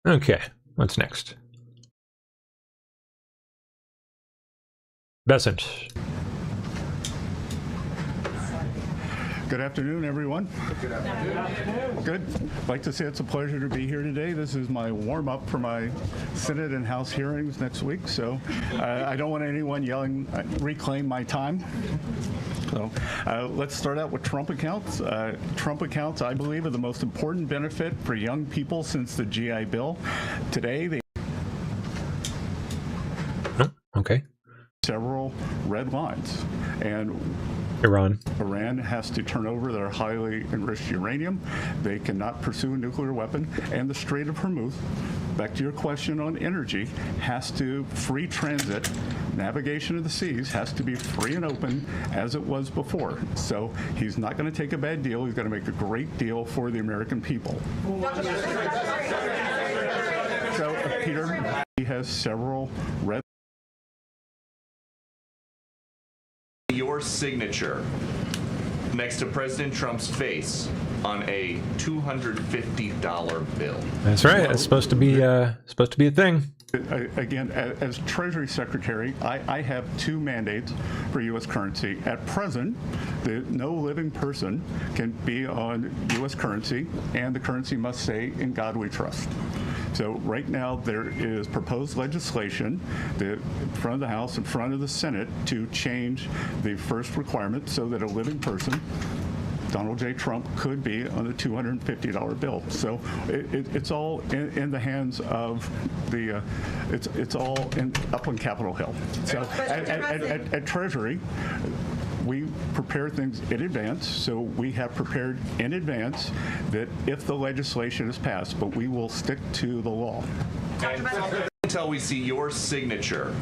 Okay, what's next? Besant. Good afternoon, everyone. Good afternoon. Good. I'd like to say it's a pleasure to be here today. This is my warm-up for my Senate and House hearings next week, so I don't want anyone yelling, reclaim my time. So let's start out with Trump accounts. Trump accounts, I believe, are the most important benefit for young people since the GI Bill. Today, they Okay. several red lines, and Iran has to turn over their highly enriched uranium. They cannot pursue a nuclear weapon, and the Strait of Hormuz, back to your question on energy, has to free transit. Navigation of the seas has to be free and open as it was before. So he's not going to take a bad deal. He's going to make a great deal for the American people. So Peter, he has several red. Your signature next to President Trump's face on a $250 bill. That's right. It's supposed to be a thing. Again, as Treasury Secretary, I have two mandates for U.S. currency. At present, no living person can be on U.S. currency, and the currency must say, "In God we trust." So right now there is proposed legislation in front of the House, in front of the Senate, to change the first requirement so that a living person, Donald J. Trump, could be on a $250 bill. So it's all in the hands of the, it's all up on Capitol Hill. So at Treasury, we prepare things in advance, so we have prepared in advance that if the legislation is passed, but we will stick to the law. Until we see your signature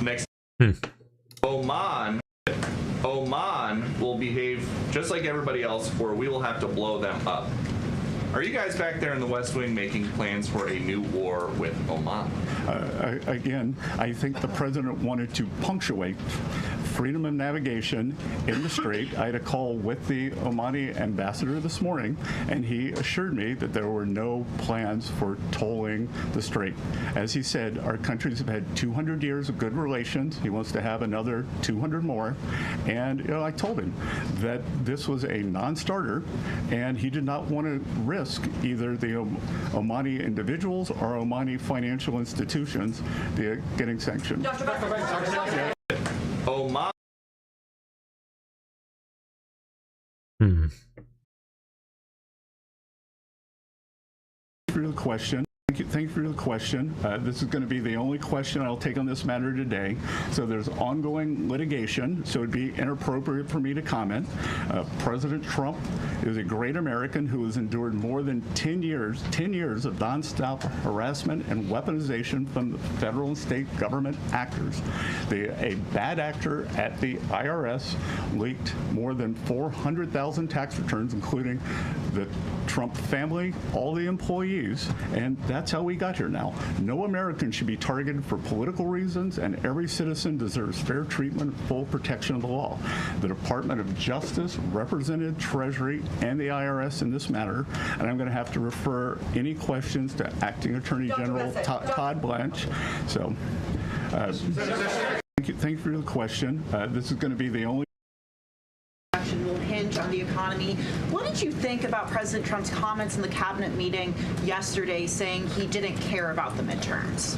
next. Oman will behave just like everybody else, or we will have to blow them up. Are you guys back there in the West Wing making plans for a new war with Oman? Again, I think the president wanted to punctuate freedom of navigation in the Strait. I had a call with the Omani ambassador this morning, and he assured me that there were no plans for tolling the Strait. As he said, our countries have had 200 years of good relations. He wants to have another 200 more. And I told him that this was a non-starter, and he did not want to risk either the Omani individuals or Omani financial institutions getting sanctioned. Oman. For the question. Thank you for the question. This is going to be the only question I'll take on this matter today. So there's ongoing litigation, so it'd be inappropriate for me to comment. President Trump is a great American who has endured more than 10 years of nonstop harassment and weaponization from the federal and state government actors. A bad actor at the IRS leaked more than 400,000 tax returns, including the Trump family, all the employees, and that's how we got here now. No American should be targeted for political reasons, and every citizen deserves fair treatment, full protection of the law. The Department of Justice represented Treasury and the IRS in this matter, and I'm going to have to refer any questions to Acting Attorney General Todd Blanche. So, thank you for the question. This is going to be the only will hinge on the economy. What did you think about President Trump's comments in the cabinet meeting yesterday saying he didn't care about the midterms?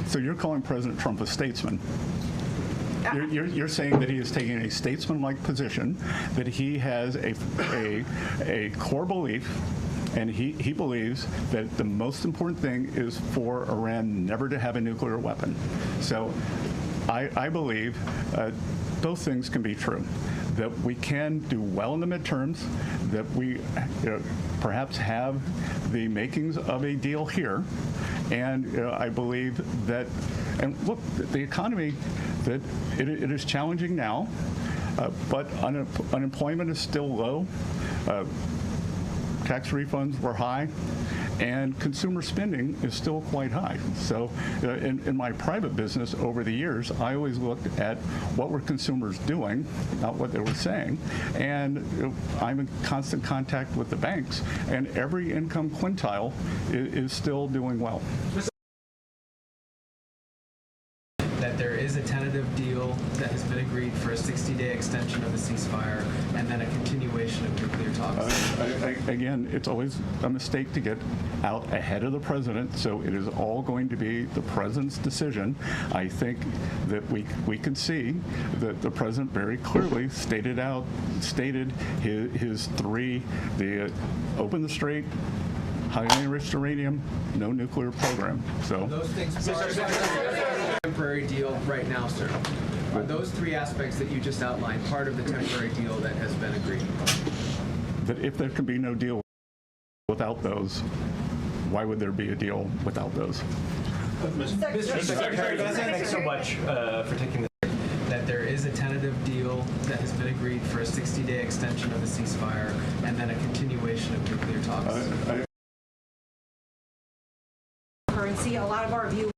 So you're calling President Trump a statesman? You're saying that he is taking a statesman-like position, that he has a core belief, and he believes that the most important thing is for Iran never to have a nuclear weapon. So I believe both things can be true. That we can do well in the midterms, that we perhaps have the makings of a deal here, and I believe that, and look, the economy, that it is challenging now, but unemployment is still low, tax refunds were high, and consumer spending is still quite high. So in my private business over the years, I always looked at what were consumers doing, not what they were saying. And I'm in constant contact with the banks, and every income quintile is still doing well. That there is a tentative deal that has been agreed for a 60-day extension of the ceasefire and then a continuation of nuclear talks? Again, it's always a mistake to get out ahead of the president, so it is all going to be the president's decision. I think that we can see that the president very clearly stated his three: the open the strait, highly enriched uranium, no nuclear program. So those things are a temporary deal right now, sir. Are those three aspects that you just outlined part of the temporary deal that has been agreed? That if there can be no deal without those, why would there be a deal without those? Mr. Secretary, thanks so much for taking this. That there is a tentative deal that has been agreed for a 60-day extension of the ceasefire and then a continuation of nuclear talks. Currency, a lot of our viewers.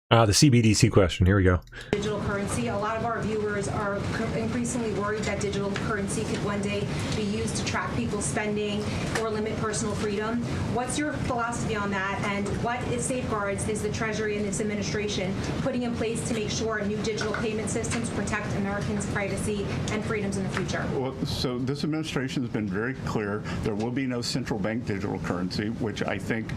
The CBDC question. Here we go. Digital currency. A lot of our viewers are increasingly worried that digital currency could one day be used to track people's spending or limit personal freedom. What's your philosophy on that, and what safeguards is the Treasury and this administration putting in place to make sure new digital payment systems protect Americans' privacy and freedoms in the future? Well, so this administration has been very clear. There will be no central bank digital currency, which I think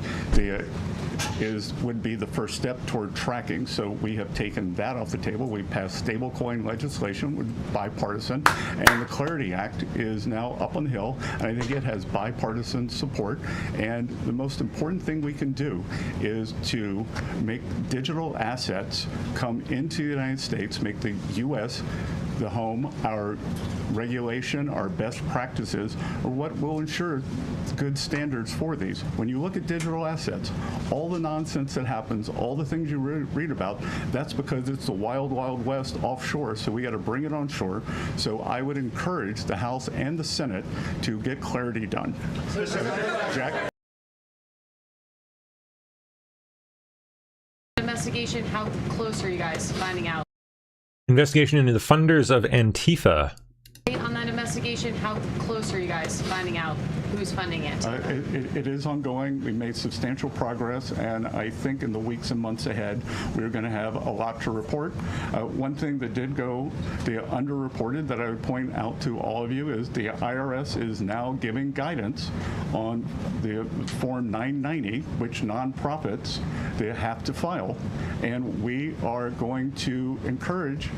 would be the first step toward tracking. So we have taken that off the table. We passed stablecoin legislation, with bipartisan, and the Clarity Act is now up on the Hill, and I think it has bipartisan support. And the most important thing we can do is to make digital assets come into the United States, make the U.S. the home. Our regulation, our best practices are what will ensure good standards for these. When you look at digital assets, all the nonsense that happens, all the things you read about, that's because it's the wild, wild west offshore, so we got to bring it on shore. So I would encourage the House and the Senate to get clarity done. Jack? Investigation, how close are you guys finding out? Investigation into the funders of Antifa. On that investigation, how close are you guys finding out who's funding it? It is ongoing. We made substantial progress, and I think in the weeks and months ahead, we're going to have a lot to report. One thing that did go underreported that I would point out to all of you is the IRS is now giving guidance on the Form 990, which nonprofits they have to file, and we are going to encourage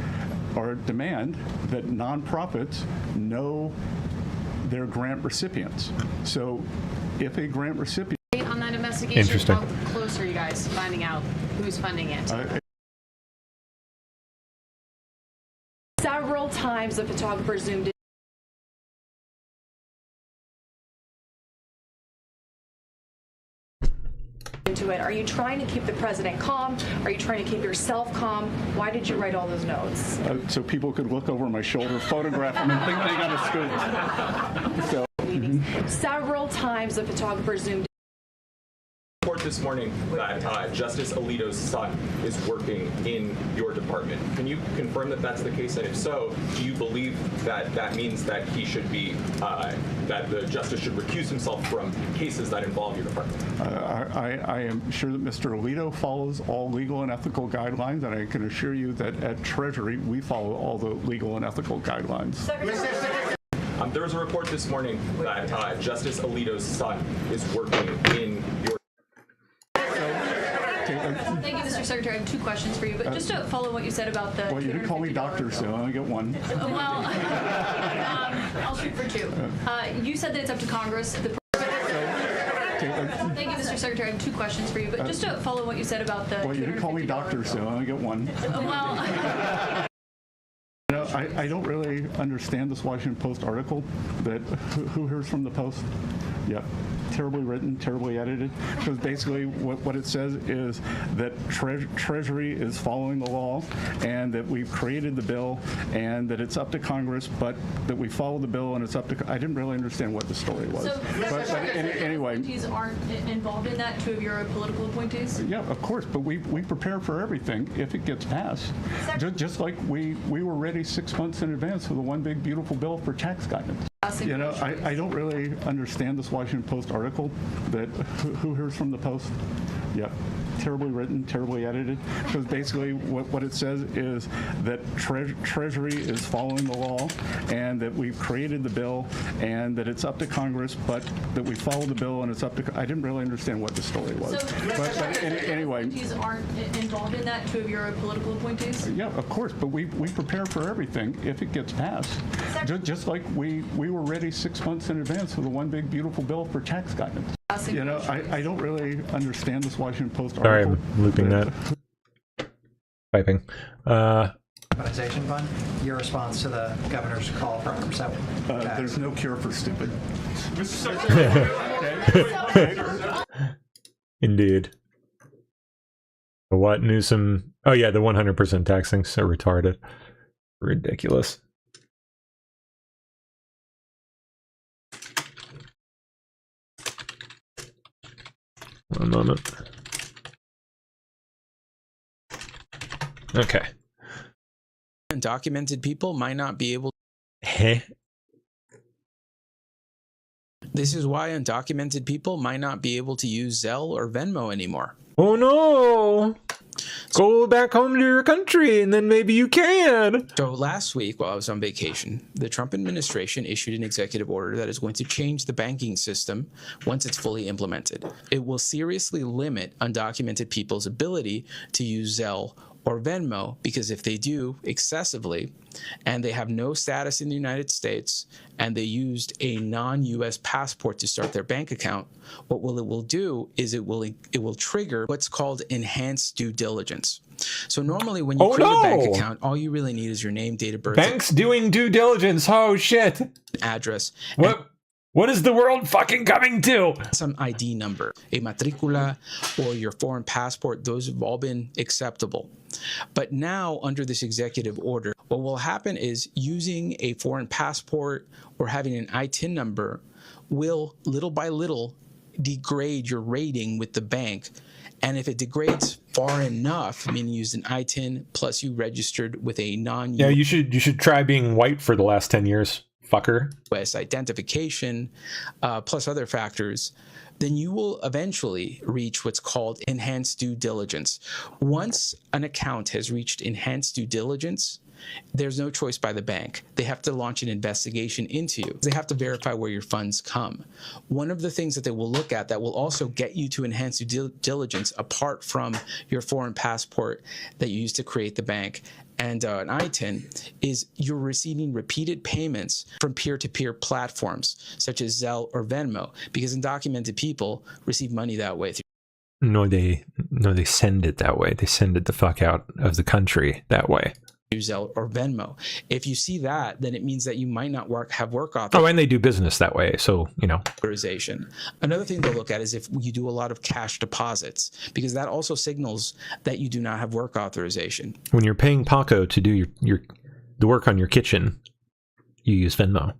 or demand that nonprofits know their grant recipients. So if a grant recipient... On that investigation, how close are you guys finding out who's funding it? Several times the photographer zoomed into it. Are you trying to keep the president calm? Are you trying to keep yourself calm? Why did you write all those notes? So people could look over my shoulder, photograph them, and think they got a scoop. So, Several times the photographer zoomed Report this morning that Justice Alito's son is working in your department. Can you confirm that that's the case? And if so, do you believe that that means that he should be, that the justice should recuse himself from cases that involve your department? I am sure that Mr. Alito follows all legal and ethical guidelines, and I can assure you that at Treasury, we follow all the legal and ethical guidelines. There was a report this morning that Justice Alito's son is working in your... Thank you, Mr. Secretary. I have two questions for you, but just to follow what you said about the... Well, you didn't call me doctor, so I only get one. Well, I'll shoot for two. You said that it's up to Congress. Thank you, Mr. Secretary. I have two questions for you, but just to follow what you said about the... Well, you didn't call me doctor, so I only get one. Well... I don't really understand this Washington Post article that who hears from the Post? Yeah, terribly written, terribly edited. Because basically what it says is that Treasury is following the law and that we've created the bill and that it's up to Congress, but that we follow the bill and it's up to... I didn't really understand what the story was. So, but anyway... appointees aren't involved in that, two of your political appointees? Yeah, of course, but we prepare for everything if it gets passed. Just like we were ready 6 months in advance for the one big beautiful bill for tax guidance. You know, I don't really understand this Washington Post article that who hears from the Post? Yep. Terribly written, terribly edited. Because basically what it says is that Treasury is following the law and that we've created the bill and that it's up to Congress, but that we follow the bill and it's up to... I didn't really understand what the story was. But anyway... Appointees aren't involved in that, two of your political appointees? Yeah, of course, but we prepare for everything if it gets passed. Just like we were ready 6 months in advance for the one big beautiful bill for tax guidance. You know, I don't really understand this Washington Post article. Sorry, I'm looping that. Typing. Privatization fund, your response to the governor's call for 100%. There's no cure for stupid. Indeed. What, Newsom? Oh yeah, the 100% tax thing's so retarded. Ridiculous. One moment. Okay. Undocumented people might not be able to... This is why undocumented people might not be able to use Zelle or Venmo anymore. Oh no! Go back home to your country and then maybe you can! So last week while I was on vacation, the Trump administration issued an executive order that is going to change the banking system once it's fully implemented. It will seriously limit undocumented people's ability to use Zelle or Venmo, because if they do excessively and they have no status in the United States and they used a non-US passport to start their bank account, what it will do is it will trigger what's called enhanced due diligence. So normally when you create a bank account, all you really need is your name, date of birth. Banks doing due diligence. Oh shit. Address. What is the world fucking coming to? Some ID number, a matricula, or your foreign passport, those have all been acceptable. But now, under this executive order, what will happen is using a foreign passport or having an ITIN number will, little by little, degrade your rating with the bank. And if it degrades far enough, meaning you used an ITIN plus you registered with a non-US... Yeah, you should try being white for the last 10 years. Fucker. US identification, plus other factors, then you will eventually reach what's called enhanced due diligence. Once an account has reached enhanced due diligence, there's no choice by the bank. They have to launch an investigation into you. They have to verify where your funds come. One of the things that they will look at that will also get you to enhanced due diligence, apart from your foreign passport that you used to create the bank, and an ITIN, is you're receiving repeated payments from peer-to-peer platforms such as Zelle or Venmo, because undocumented people receive money that way. No, they send it that way. They send it the fuck out of the country that way. Zelle or Venmo. If you see that, then it means that you might not have work authorization. Oh, and they do business that way, so, you know. Another thing they'll look at is if you do a lot of cash deposits, because that also signals that you do not have work authorization. When you're paying Paco to do the work on your kitchen, you use Venmo.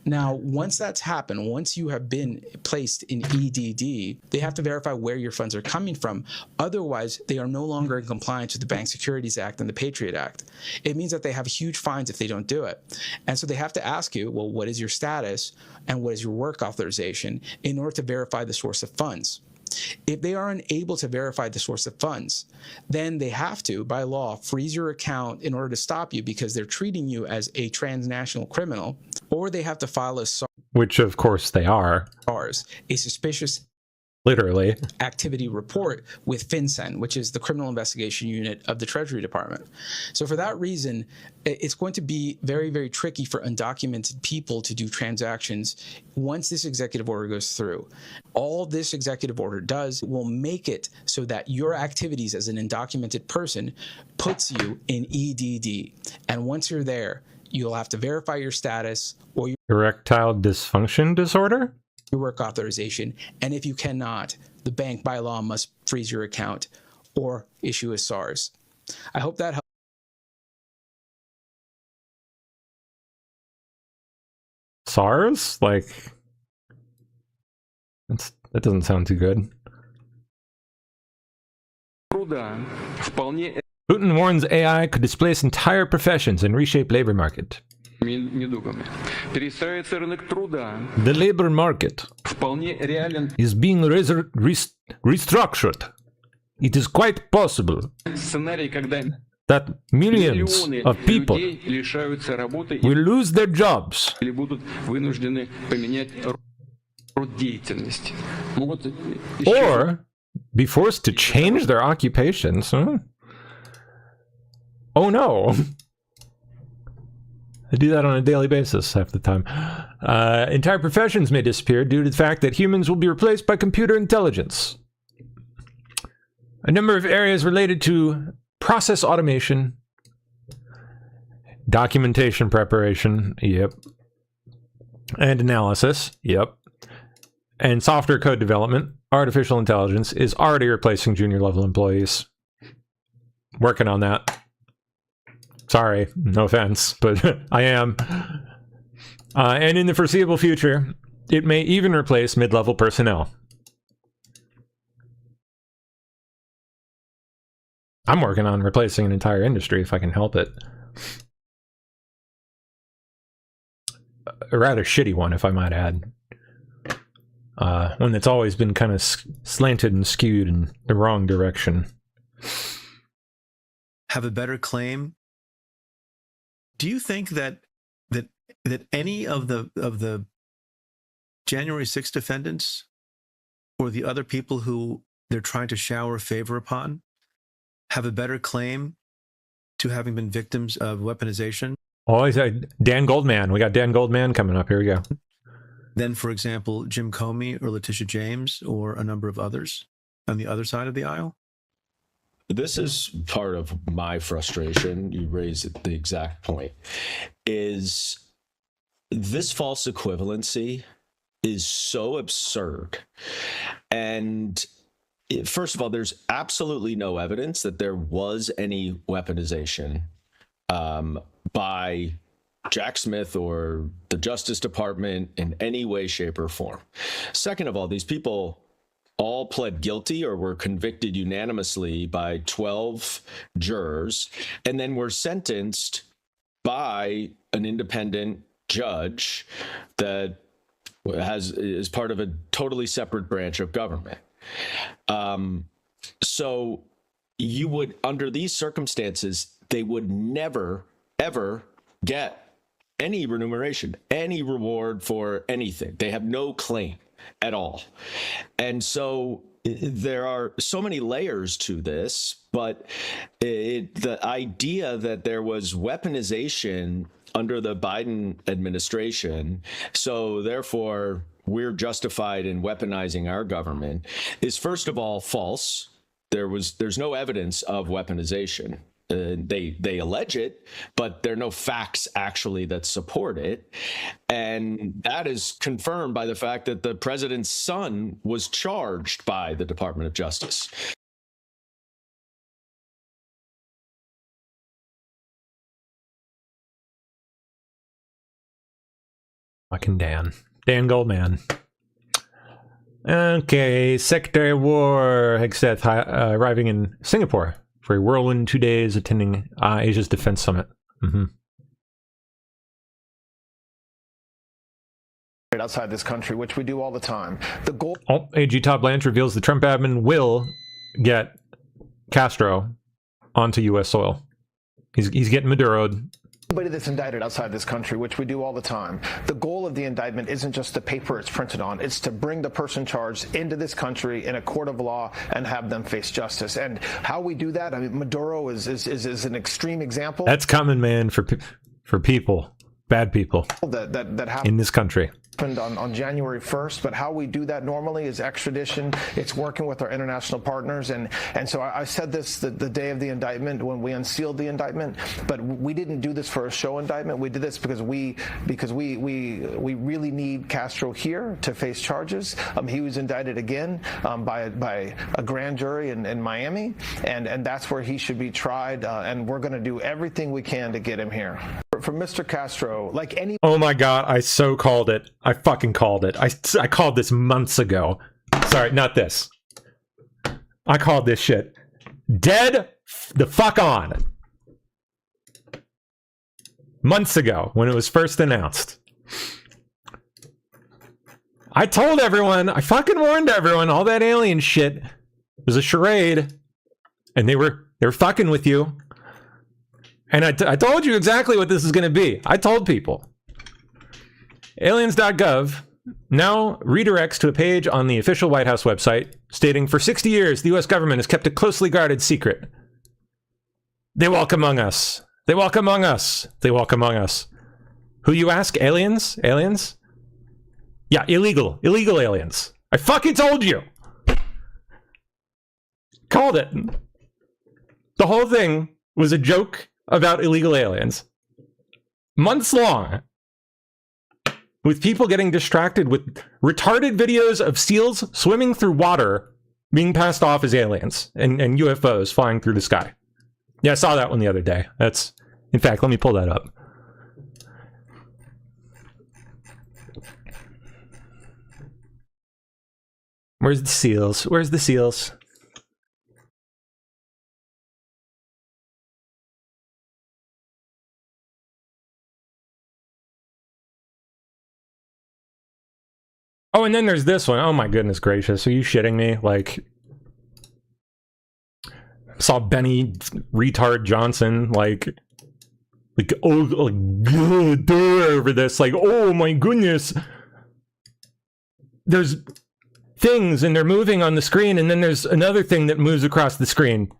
Now, once that's happened, once you have been placed in EDD, they have to verify where your funds are coming from. Otherwise, they are no longer in compliance with the Bank Securities Act and the Patriot Act. It means that they have huge fines if they don't do it. And so they have to ask you, well, what is your status and what is your work authorization in order to verify the source of funds? If they are unable to verify the source of funds, then they have to, by law, freeze your account in order to stop you because they're treating you as a transnational criminal, or they have to file a SARS, which of course they are, a suspicious literally activity report with FinCEN, which is the criminal investigation unit of the Treasury Department. So for that reason, it's going to be very, very tricky for undocumented people to do transactions once this executive order goes through. All this executive order does will make it so that your activities as an undocumented person puts you in EDD. And once you're there, you'll have to verify your status or your erectile dysfunction disorder, your work authorization, and if you cannot, the bank by law must freeze your account or issue a SARS. I hope that helps. SARS? Like, that doesn't sound too good. Putin warns AI could displace entire professions and reshape labor market. The labor market is being restructured it is quite possible that millions of people will lose their jobs or be forced to change their occupations. Huh? Oh no. I do that on a daily basis half the time. Entire professions may disappear due to the fact that humans will be replaced by computer intelligence. A number of areas related to process automation, documentation preparation, yep, and analysis, yep, and software code development, artificial intelligence is already replacing junior level employees. Working on that. Sorry, no offense, but I am. And in the foreseeable future, it may even replace mid-level personnel. I'm working on replacing an entire industry if I can help it. A rather shitty one, if I might add. One that's always been kind of slanted and skewed in the wrong direction. Have a better claim. Do you think that any of the January 6th defendants or the other people who they're trying to shower favor upon have a better claim to having been victims of weaponization? Oh, I said Dan Goldman. We got Dan Goldman coming up. Here we go. Than, for example, Jim Comey or Letitia James or a number of others on the other side of the aisle? This is part of my frustration. You raised the exact point. Is this false equivalency is so absurd. And first of all, there's absolutely no evidence that there was any weaponization by Jack Smith or the Justice Department in any way, shape, or form. Second of all, these people all pled guilty or were convicted unanimously by 12 jurors and then were sentenced by an independent judge that is part of a totally separate branch of government. So you would, under these circumstances, they would never, ever get any remuneration, any reward for anything. They have no claim at all. And so there are so many layers to this, but the idea that there was weaponization under the Biden administration, so therefore we're justified in weaponizing our government, is first of all false. There's no evidence of weaponization. They allege it, but there are no facts actually that support it. And that is confirmed by the fact that the president's son was charged by the Department of Justice. Fucking Dan Goldman. Okay, Secretary of War Hegseth arriving in Singapore for a whirlwind 2 days attending Asia's Defense Summit. Outside this country, which we do all the time. The goal. AG Todd Blanche reveals the Trump admin will get Castro onto U.S. soil. He's getting Maduro'd. Anybody that's indicted outside this country, which we do all the time, the goal of the indictment isn't just the paper it's printed on. It's to bring the person charged into this country in a court of law and have them face justice. And how we do that, I mean, Maduro is an extreme example. That's common, man, for people, bad people that in this country. On January 1st, but how we do that normally is extradition. It's working with our international partners, and so I said this the day of the indictment when we unsealed the indictment, but we didn't do this for a show indictment. We did this because we really need Castro here to face charges. He was indicted again by a grand jury in Miami, and that's where he should be tried, and we're going to do everything we can to get him here. For Mr. Castro, like any... Oh my God, I so called it. I fucking called it. I called this months ago. Sorry, not this. I called this shit dead the fuck on. Months ago, when it was first announced. I told everyone, I fucking warned everyone, all that alien shit was a charade. And they were fucking with you. And I told you exactly what this is going to be. I told people. Aliens.gov now redirects to a page on the official White House website stating, for 60 years, the U.S. government has kept a closely guarded secret. They walk among us. They walk among us. They walk among us. Who, you ask? Aliens? Aliens? Yeah, illegal. Illegal aliens. I fucking told you. Called it. The whole thing was a joke about illegal aliens. Months long. With people getting distracted with retarded videos of seals swimming through water being passed off as aliens and UFOs flying through the sky. Yeah, I saw that one the other day. That's, in fact, let me pull that up. Where's the seals? Where's the seals? Oh, and then there's this one. Oh my goodness gracious. Are you shitting me? Like, saw Benny retard Johnson good over this. Like, oh my goodness. There's things and they're moving on the screen, and then there's another thing that moves across the screen.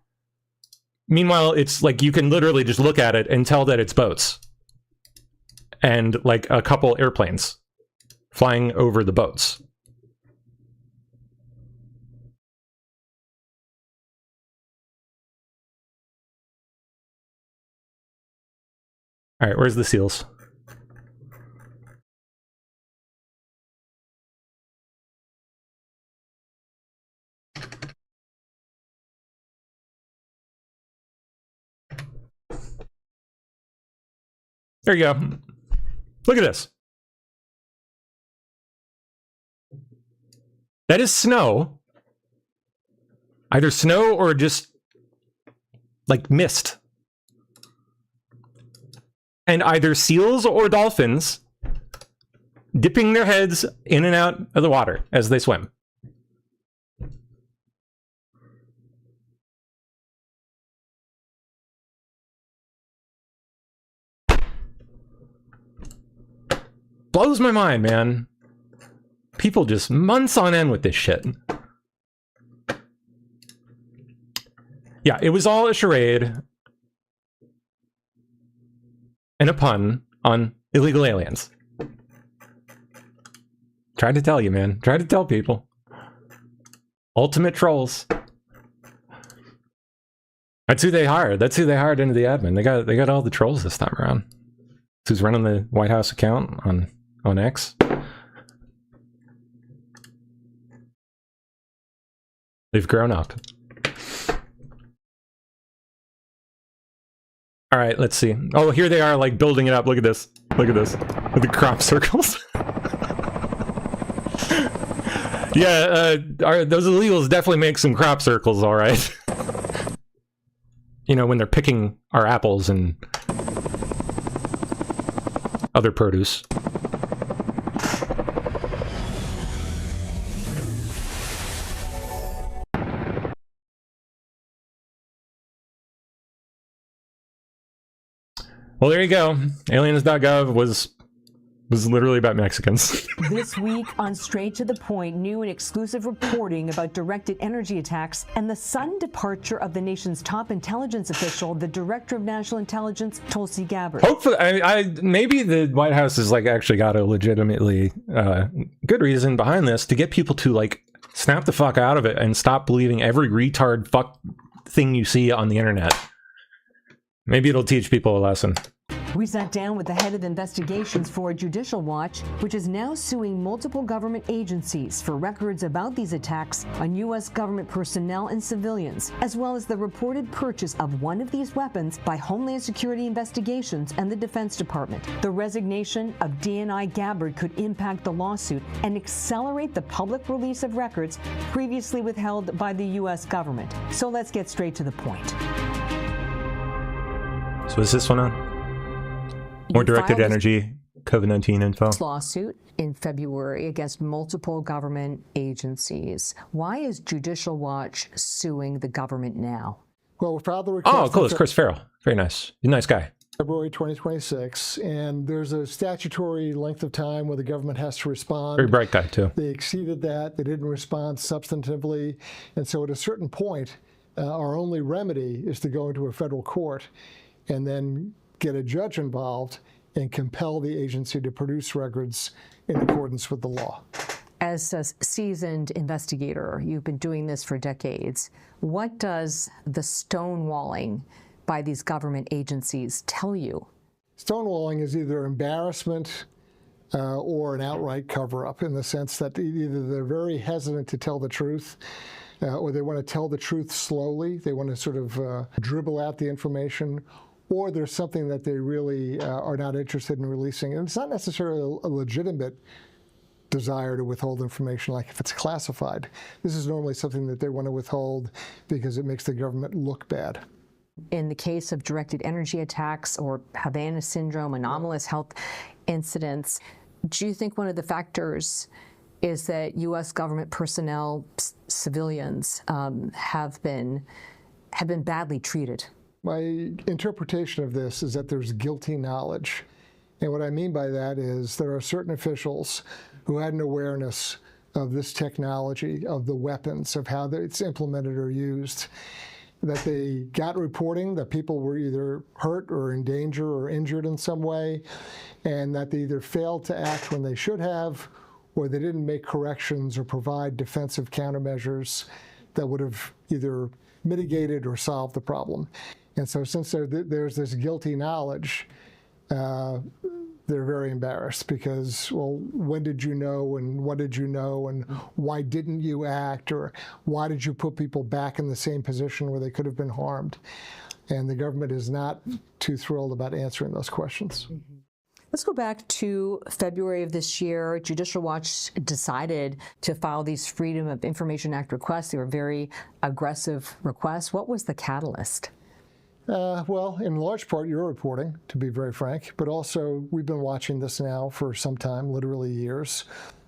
Meanwhile, it's like you can literally just look at it and tell that it's boats. And like a couple airplanes flying over the boats. All right, where's the seals? There you go. Look at this. That is snow. Either snow or just like mist. And either seals or dolphins dipping their heads in and out of the water as they swim. Blows my mind, man. People just months on end with this shit. Yeah, it was all a charade and a pun on illegal aliens. Tried to tell you, man. Tried to tell people. Ultimate trolls. That's who they hired. That's who they hired into the admin. They got all the trolls this time around. That's who's running the White House account on X. They've grown up. All right, let's see. Oh, here they are, like, building it up. Look at this. Look at this. With the crop circles. Yeah, those illegals definitely make some crop circles, all right. You know, when they're picking our apples and other produce. Well, there you go. Aliens.gov was literally about Mexicans. This week on Straight to the Point, new and exclusive reporting about directed energy attacks and the sudden departure of the nation's top intelligence official, the Director of National Intelligence, Tulsi Gabbard. Hopefully, maybe the White House has like actually got a legitimately good reason behind this to get people to like snap the fuck out of it and stop believing every retard fuck thing you see on the internet. Maybe it'll teach people a lesson. We sat down with the head of investigations for Judicial Watch, which is now suing multiple government agencies for records about these attacks on U.S. government personnel and civilians, as well as the reported purchase of one of these weapons by Homeland Security Investigations and the Defense Department. The resignation of DNI Gabbard could impact the lawsuit and accelerate the public release of records previously withheld by the U.S. government. So let's get straight to the point. So is this one on? More directed energy, COVID-19 info. Lawsuit in February against multiple government agencies. Why is Judicial Watch suing the government now? Well, we filed the request. Oh, cool. It's Chris Farrell. Very nice. He's a nice guy. February 2026, and there's a statutory length of time where the government has to respond. Very bright guy, too. They exceeded that. They didn't respond substantively. And so at a certain point, our only remedy is to go into a federal court and then get a judge involved and compel the agency to produce records in accordance with the law. As a seasoned investigator, you've been doing this for decades. What does the stonewalling by these government agencies tell you? Stonewalling is either embarrassment or an outright cover-up, in the sense that either they're very hesitant to tell the truth or they want to tell the truth slowly. They want to sort of dribble out the information, or there's something that they really are not interested in releasing. And it's not necessarily a legitimate desire to withhold information, like if it's classified. This is normally something that they want to withhold because it makes the government look bad. In the case of directed energy attacks or Havana syndrome, anomalous health incidents, do you think one of the factors is that U.S. government personnel, civilians, have been badly treated? My interpretation of this is that there's guilty knowledge. And what I mean by that is there are certain officials who had an awareness of this technology, of the weapons, of how it's implemented or used, that they got reporting that people were either hurt or in danger or injured in some way, and that they either failed to act when they should have, or they didn't make corrections or provide defensive countermeasures that would have either mitigated or solved the problem. And so since there's this guilty knowledge, they're very embarrassed because, well, when did you know, and what did you know, and why didn't you act, or why did you put people back in the same position where they could have been harmed? And the government is not too thrilled about answering those questions. Mm-hmm. Let's go back to February of this year. Judicial Watch decided to file these Freedom of Information Act requests. They were very aggressive requests. What was the catalyst? Well, in large part, your reporting, to be very frank, but also we've been watching this now for some time, literally years,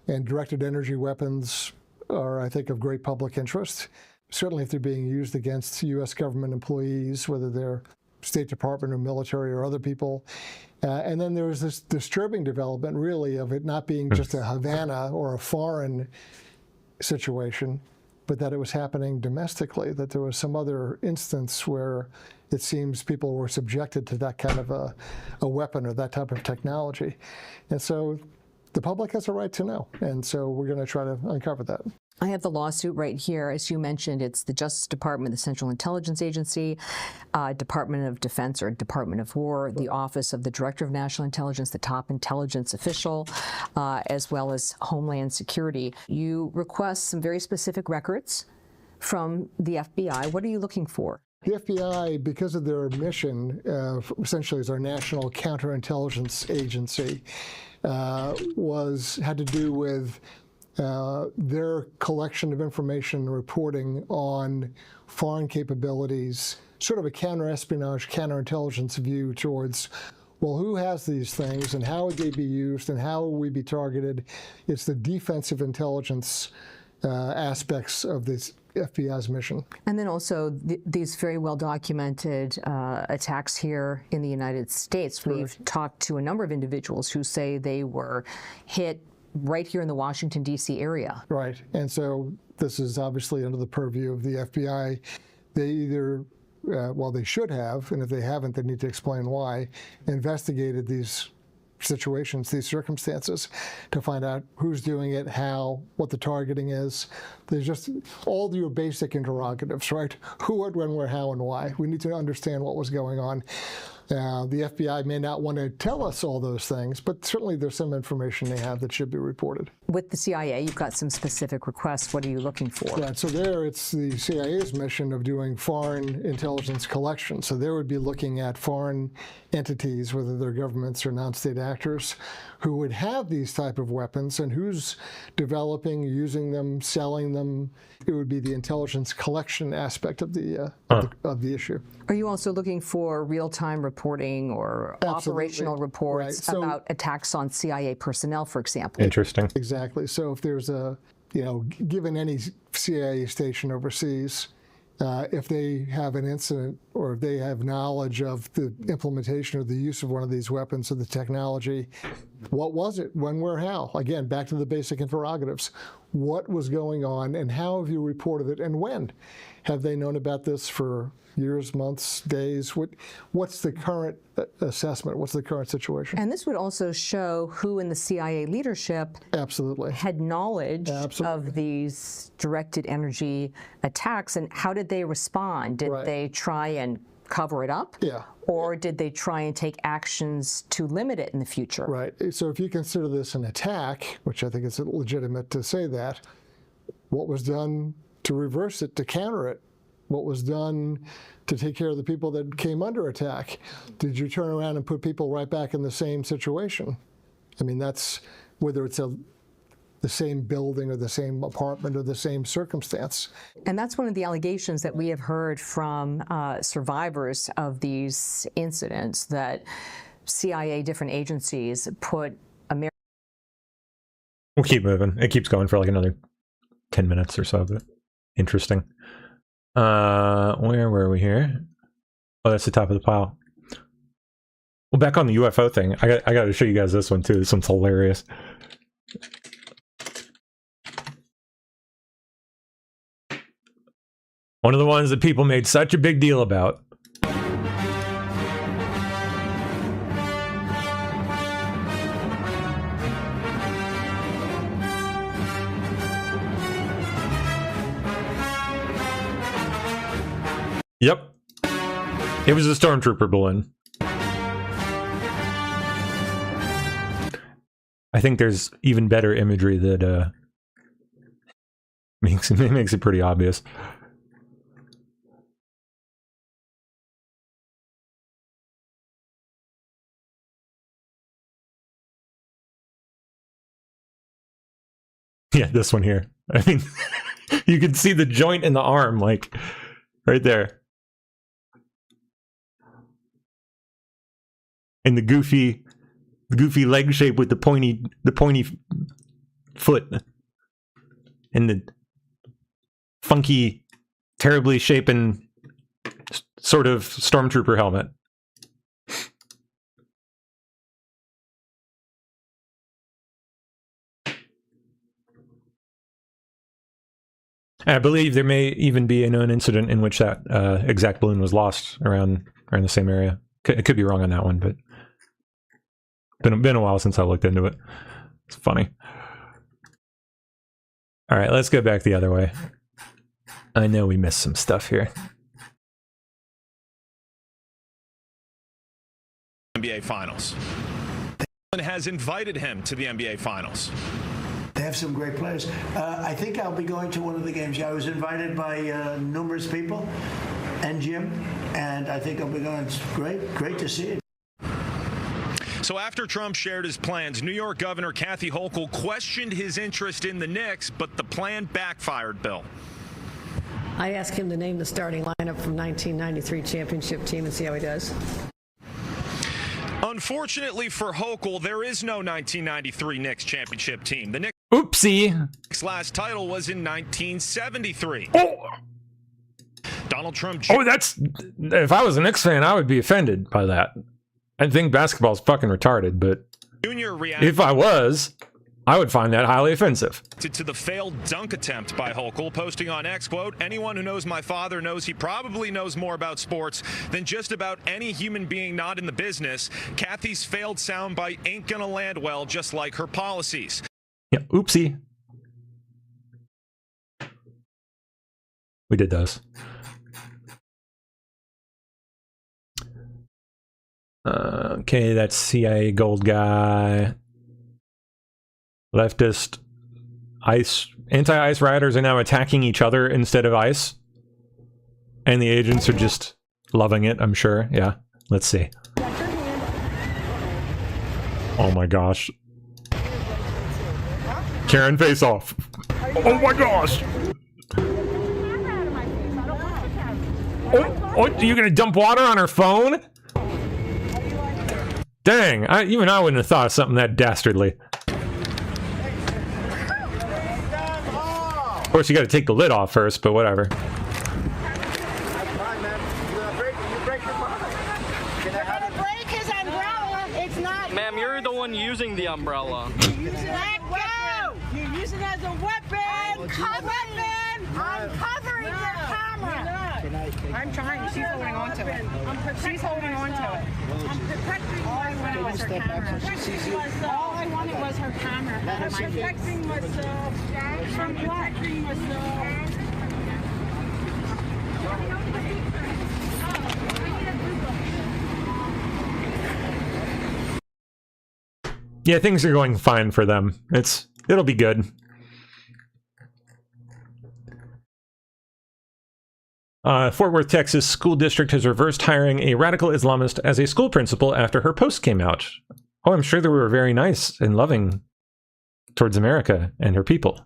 and directed energy weapons are, I think, of great public interest. Certainly if they're being used against U.S. government employees, whether they're State Department or military or other people. And then there was this disturbing development, really, of it not being just a Havana or a foreign situation, but that it was happening domestically, that there was some other instance where it seems people were subjected to that kind of a weapon or that type of technology. And so the public has a right to know. And so we're going to try to uncover that. I have the lawsuit right here. As you mentioned, it's the Justice Department, the Central Intelligence Agency, Department of Defense or Department of War, the Office of the Director of National Intelligence, the top intelligence official, as well as Homeland Security. You request some very specific records from the FBI. What are you looking for? The FBI, because of their mission, essentially as our national counterintelligence agency, had to do with their collection of information and reporting on foreign capabilities, sort of a counter-espionage, counterintelligence view towards, well, who has these things and how would they be used and how would we be targeted? It's the defensive intelligence aspects of this FBI's mission. And then also these very well-documented attacks here in the United States. We've talked to a number of individuals who say they were hit right here in the Washington, D.C. area. Right. And so this is obviously under the purview of the FBI. They either, well, they should have, and if they haven't, they need to explain why, investigated these situations, these circumstances, to find out who's doing it, how, what the targeting is. There's just all your basic interrogatives, right? Who, what, when, where, how, and why. We need to understand what was going on. The FBI may not want to tell us all those things, but certainly there's some information they have that should be reported. With the CIA, you've got some specific requests. What are you looking for? Right, so there it's the CIA's mission of doing foreign intelligence collection. So they would be looking at foreign entities, whether they're governments or non-state actors, who would have these type of weapons and who's developing, using them, selling them. It would be the intelligence collection aspect of the issue. Are you also looking for real-time reporting or operational reports about attacks on CIA personnel, for example? Interesting. Exactly. So if there's a, given any CIA station overseas, if they have an incident or if they have knowledge of the implementation or the use of one of these weapons or the technology. What was it? When, where, how? Again, back to the basic interrogatives. What was going on and how have you reported it and when? Have they known about this for years, months, days? What's the current assessment? What's the current situation? And this would also show who in the CIA leadership had knowledge of these directed energy attacks and how did they respond? Did they try and cover it up? Yeah. Or did they try and take actions to limit it in the future? Right. So if you consider this an attack, which I think is legitimate to say that, what was done to reverse it, to counter it? What was done to take care of the people that came under attack? Did you turn around and put people right back in the same situation? I mean, that's whether it's the same building or the same apartment or the same circumstance. And that's one of the allegations that we have heard from survivors of these incidents, that CIA, different agencies put America. We'll keep moving. It keeps going for like another 10 minutes or so, but interesting. Where were we here? Oh, that's the top of the pile. Well, back on the UFO thing, I got to show you guys this one too. This one's hilarious. One of the ones that people made such a big deal about. Yep. It was a stormtrooper balloon. I think there's even better imagery that makes it pretty obvious. Yeah, this one here. I mean, you can see the joint in the arm, like, right there. And the goofy leg shape with the pointy foot. And the funky, terribly shapen sort of stormtrooper helmet. I believe there may even be a known incident in which that exact balloon was lost around the same area. It could be wrong on that one, but been a while since I looked into it. It's funny. All right, let's go back the other way. I know we missed some stuff here. NBA Finals. Has invited him to the NBA Finals. They have some great players. I think I'll be going to one of the games. I was invited by numerous people and Jim, and I think I'll be going. It's great to see it. So after Trump shared his plans, New York Governor Kathy Hochul questioned his interest in the Knicks, but the plan backfired, Bill. I asked him to name the starting lineup from 1993 championship team and see how he does. Unfortunately for Hochul, there is no 1993 Knicks championship team. The Knicks' Oopsie. last title was in 1973. Oh. Donald Trump. Oh, that's... If I was a Knicks fan, I would be offended by that. I think basketball's fucking retarded, but if I was, I would find that highly offensive. To the failed dunk attempt by Hochul, posting on X, quote, "Anyone who knows my father knows he probably knows more about sports than just about any human being not in the business. Kathy's failed soundbite ain't gonna land well, just like her policies." Yeah, oopsie. We did those. Okay, that's CIA gold guy. Leftist anti-ICE rioters are now attacking each other instead of ICE. And the agents are just loving it, I'm sure. Yeah, let's see. Oh my gosh. Karen, face off. Oh my gosh. Oh, you're gonna dump water on her phone? Dang, even I wouldn't have thought of something that dastardly. Of course, you gotta take the lid off first, but whatever. one using the umbrella. Let go! You use it as a weapon! I'm covering your camera! I'm trying. She's holding on to it. She's holding on to it. I'm protecting All I wanted was her camera. All I wanted was her camera. I'm protecting myself. From protecting myself. Yeah, things are going fine for them. It'll be good. Fort Worth, Texas school district has reversed hiring a radical Islamist as a school principal after her post came out. Oh, I'm sure they were very nice and loving towards America and her people.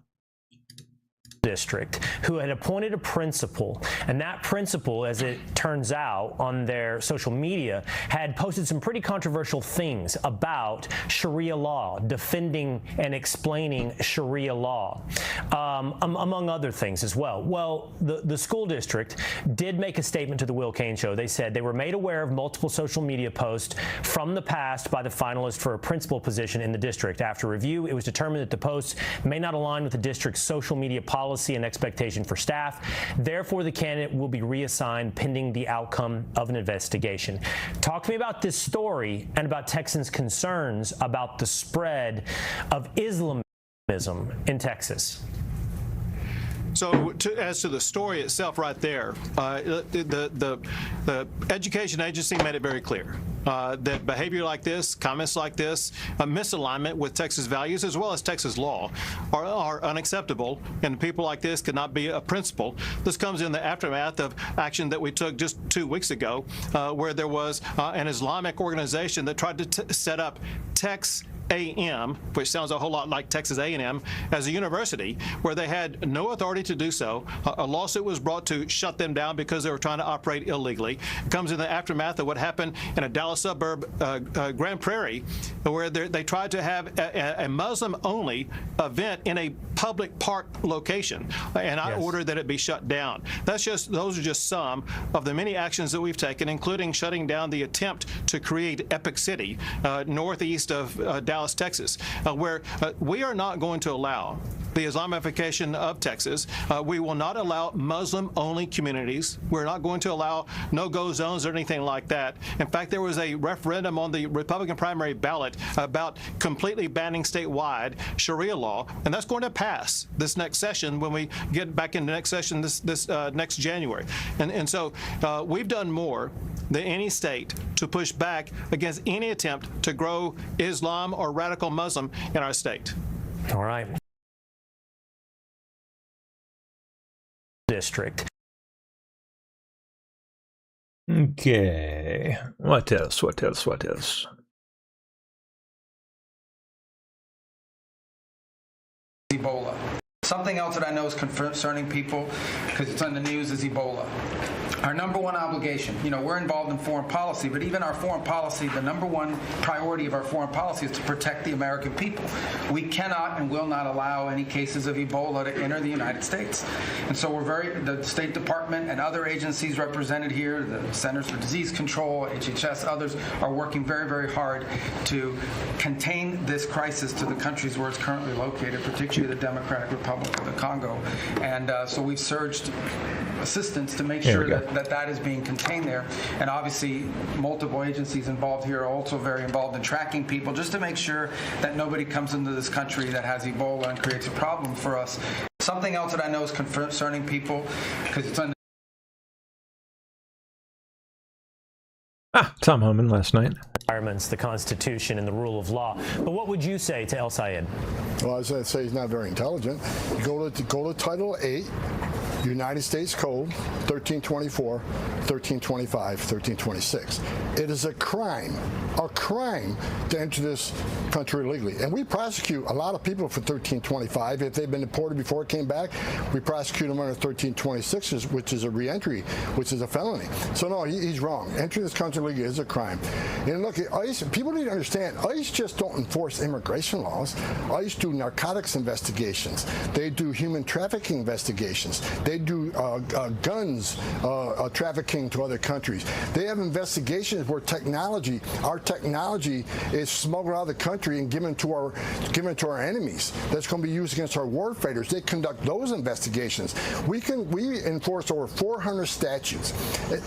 District who had appointed a principal, and that principal, as it turns out on their social media, had posted some pretty controversial things about Sharia law, defending and explaining Sharia law, among other things as well. Well, the school district did make a statement to the Will Cain Show. They said they were made aware of multiple social media posts from the past by the finalist for a principal position in the district. After review, it was determined that the posts may not align with the district's social media policy and expectation for staff. Therefore, the candidate will be reassigned pending the outcome of an investigation. Talk to me about this story and about Texans' concerns about the spread of Islamism in Texas. So as to the story itself right there, the education agency made it very clear that behavior like this, comments like this, a misalignment with Texas values as well as Texas law are unacceptable, and people like this could not be a principal. This comes in the aftermath of action that we took just 2 weeks ago where there was an Islamic organization that tried to set up Tex A&M, which sounds a whole lot like Texas A&M, as a university where they had no authority to do so. A lawsuit was brought to shut them down because they were trying to operate illegally. It comes in the aftermath of what happened in a Dallas suburb, Grand Prairie, where they tried to have a Muslim-only event in a public park location, and I ordered that it be shut down. Those are just some of the many actions that we've taken, including shutting down the attempt to create Epic City northeast of Dallas, Texas, where we are not going to allow the Islamification of Texas. We will not allow Muslim-only communities. We're not going to allow no-go zones or anything like that. In fact, there was a referendum on the Republican primary ballot about completely banning statewide Sharia law, and that's going to pass this next session when we get back into next session this next January. And so we've done more than any state to push back against any attempt to grow Islam or radical Muslim in our state. All right. District. Okay. What else? What else? What else? Ebola. Something else that I know is concerning people, because it's on the news, is Ebola. Our number one obligation, we're involved in foreign policy, but even our foreign policy, the number one priority of our foreign policy is to protect the American people. We cannot and will not allow any cases of Ebola to enter the United States. And so the State Department and other agencies represented here, the Centers for Disease Control, HHS, others, are working very, very hard to contain this crisis to the countries where it's currently located, particularly the Democratic Republic of the Congo. And so we've surged assistance to make sure that is being contained there. And obviously, multiple agencies involved here are also very involved in tracking people, just to make sure that nobody comes into this country that has Ebola and creates a problem for us. Something else that I know is concerning people, because it's on Tom Homan last night. Environments, the Constitution, and the rule of law. But what would you say to El Sayed? Well, as I say, he's not very intelligent. Go to Title 8, United States Code, 1324, 1325, 1326. It is a crime to enter this country illegally. And we prosecute a lot of people for 1325. If they've been deported before it came back, we prosecute them under 1326, which is a reentry, which is a felony. So no, he's wrong. Entering this country illegally is a crime. And look, ICE, people need to understand, ICE just don't enforce immigration laws. ICE do narcotics investigations. They do human trafficking investigations. They They do guns trafficking to other countries. They have investigations where our technology is smuggled out of the country and given to our enemies. That's going to be used against our warfighters. They conduct those investigations. We enforce over 400 statutes,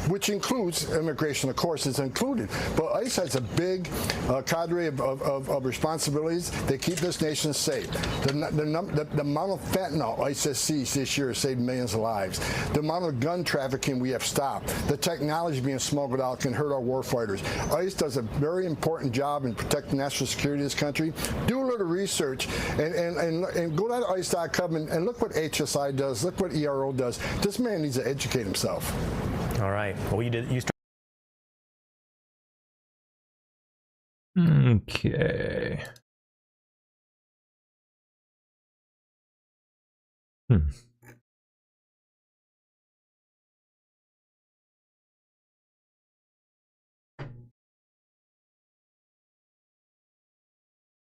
which includes immigration, of course, is included. But ICE has a big cadre of responsibilities. They keep this nation safe. The amount of fentanyl ICE has seized this year has saved millions of lives. The amount of gun trafficking we have stopped. The technology being smuggled out can hurt our warfighters. ICE does a very important job in protecting national security of this country. Do a little research and go to ICE.com and look what HSI does. Look what ERO does. This man needs to educate himself. All right. Well, you Okay.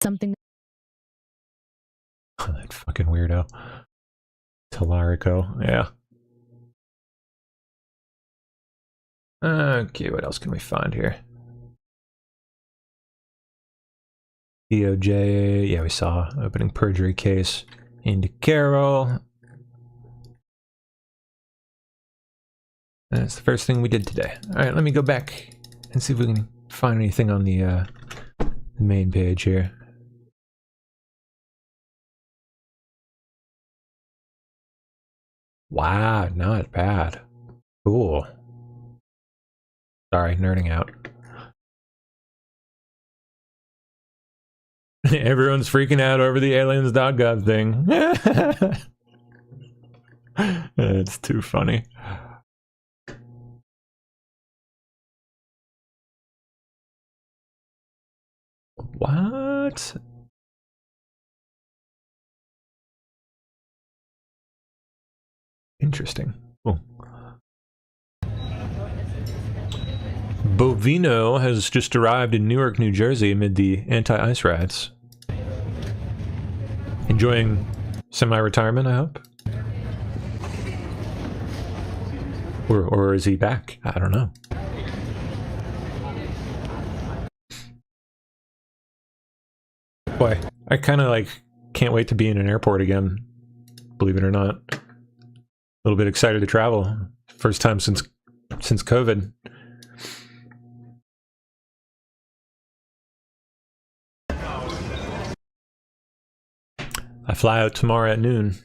Something. That fucking weirdo. Talarico, yeah. Okay, what else can we find here? DOJ, yeah, we saw opening perjury case into Carroll. That's the first thing we did today. All right, let me go back and see if we can find anything on the main page here. Wow, not bad. Cool. Sorry, nerding out. Everyone's freaking out over the aliens.gov thing. It's too funny. What? Interesting. Cool. Bovino has just arrived in Newark, New Jersey amid the anti-ice riots. Enjoying semi-retirement, I hope? Or is he back? I don't know. Boy, I kind of like can't wait to be in an airport again, believe it or not. A little bit excited to travel. First time since COVID. I fly out tomorrow at noon.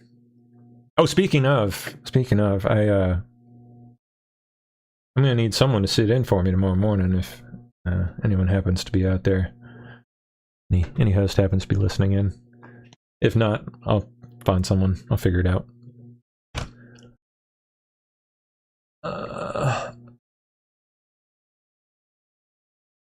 Oh, speaking of, I'm gonna need someone to sit in for me tomorrow morning if anyone happens to be out there. Any host happens to be listening in. If not, I'll find someone. I'll figure it out.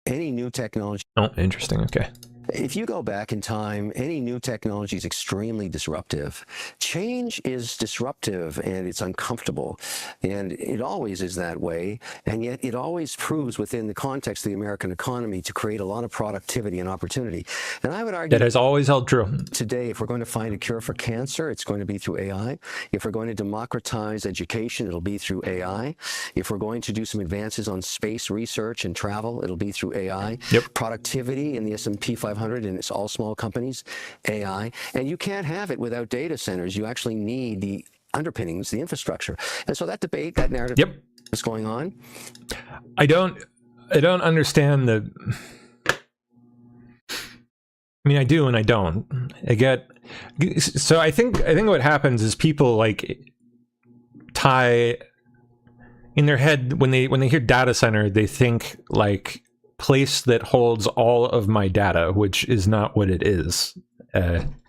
Any new technology. Oh, interesting. Okay. If you go back in time, any new technology is extremely disruptive. Change is disruptive and it's uncomfortable. And it always is that way. And yet it always proves within the context of the American economy to create a lot of productivity and opportunity. And I would argue that has always held true. Today, if we're going to find a cure for cancer, it's going to be through AI. If we're going to democratize education, it'll be through AI. If we're going to do some advances on space research and travel, it'll be through AI. Yep. Productivity in the S&P 500 and it's all small companies, AI. And you can't have it without data centers. You actually need the underpinnings, the infrastructure. And so that debate, that narrative is going on. I don't understand the... I mean, I do and I don't. So I think what happens is people like tie in their head when they hear data center, they think like place that holds all of my data, which is not what it is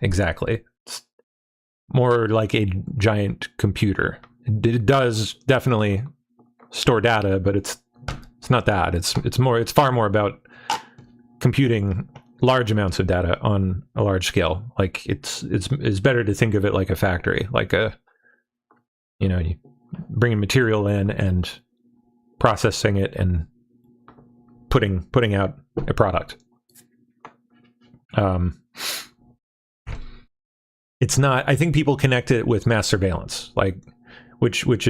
exactly. It's more like a giant computer. It does definitely store data, but it's not that. It's far more about computing large amounts of data on a large scale. Like it's better to think of it like a factory, like you bringing material in and processing it and putting out a product. It's not, I think people connect it with mass surveillance. Like which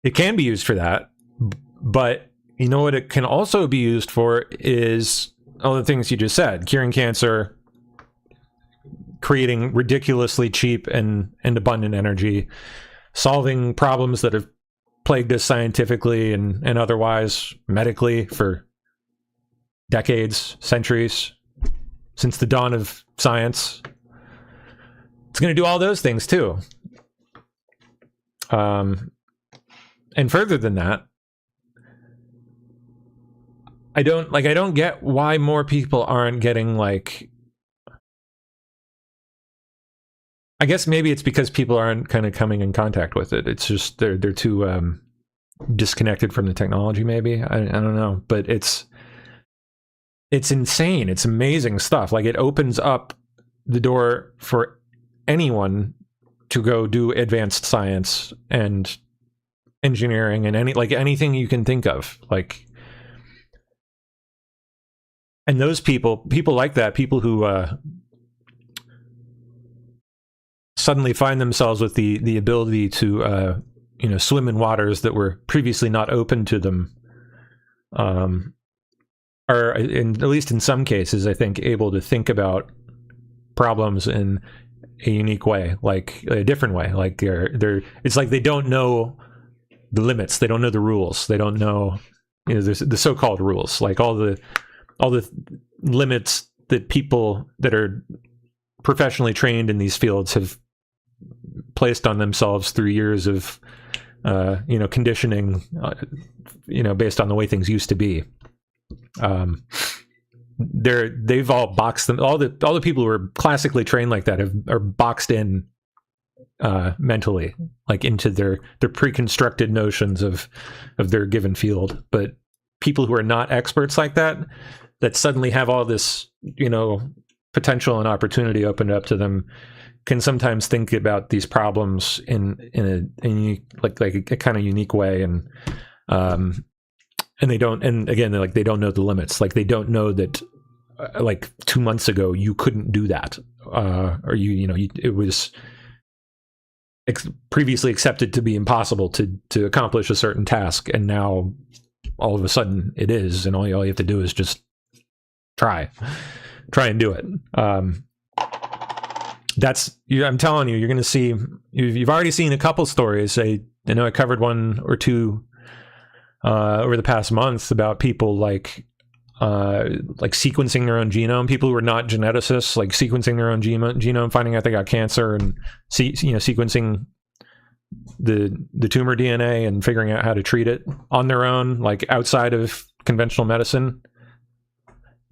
it can be used for that. But you know what it can also be used for is all the things you just said: curing cancer, creating ridiculously cheap and abundant energy, solving problems that have plagued us scientifically and otherwise medically for decades, centuries, since the dawn of science. It's going to do all those things too. And further than that, I don't get why more people aren't getting, like, I guess maybe it's because people aren't kind of coming in contact with it. It's just they're too disconnected from the technology, maybe. I don't know, but it's insane. It's amazing stuff. Like, it opens up the door for anyone to go do advanced science and engineering and anything you can think of. Like, and those people like that, people who suddenly find themselves with the ability to swim in waters that were previously not open to them, are, at least in some cases, I think, able to think about problems in a unique way, like a different way. Like it's like they don't know the limits, they don't know the rules, they don't know, there's the so-called rules, like all the limits that people that are professionally trained in these fields have placed on themselves through years of conditioning, based on the way things used to be. They've all boxed them. All the people who are classically trained like that are boxed in mentally, like into their pre-constructed notions of their given field. But people who are not experts like that suddenly have all this, potential and opportunity opened up to them, can sometimes think about these problems in a unique, like a kind of unique way, and they don't, and again, they don't know the limits. Like, they don't know that, like 2 months ago, you couldn't do that, or it was previously accepted to be impossible to accomplish a certain task, and now all of a sudden it is, and all you have to do is just try and do it. I'm telling you, you're going to see. You've already seen a couple stories. I know I covered one or two over the past month about people like sequencing their own genome. People who are not geneticists, like sequencing their own genome, finding out they got cancer, and sequencing the tumor DNA and figuring out how to treat it on their own, like outside of conventional medicine.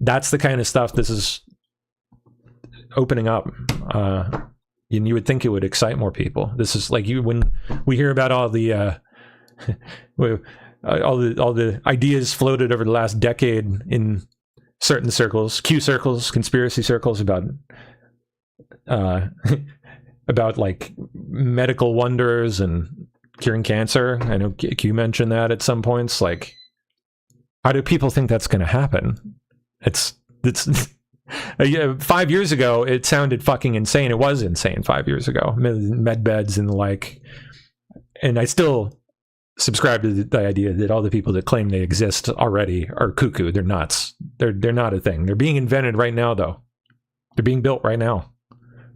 That's the kind of stuff this is opening up. And you would think it would excite more people. This is like when we hear about all the all the ideas floated over the last decade in certain circles, Q circles, conspiracy circles, about like medical wonders and curing cancer. I know Q mentioned that at some points. Like, how do people think that's going to happen? It's 5 years ago, it sounded fucking insane. It was insane 5 years ago. Med beds and the like. And I still subscribe to the idea that all the people that claim they exist already are cuckoo. They're nuts. They're not a thing. They're being invented right now, though. They're being built right now.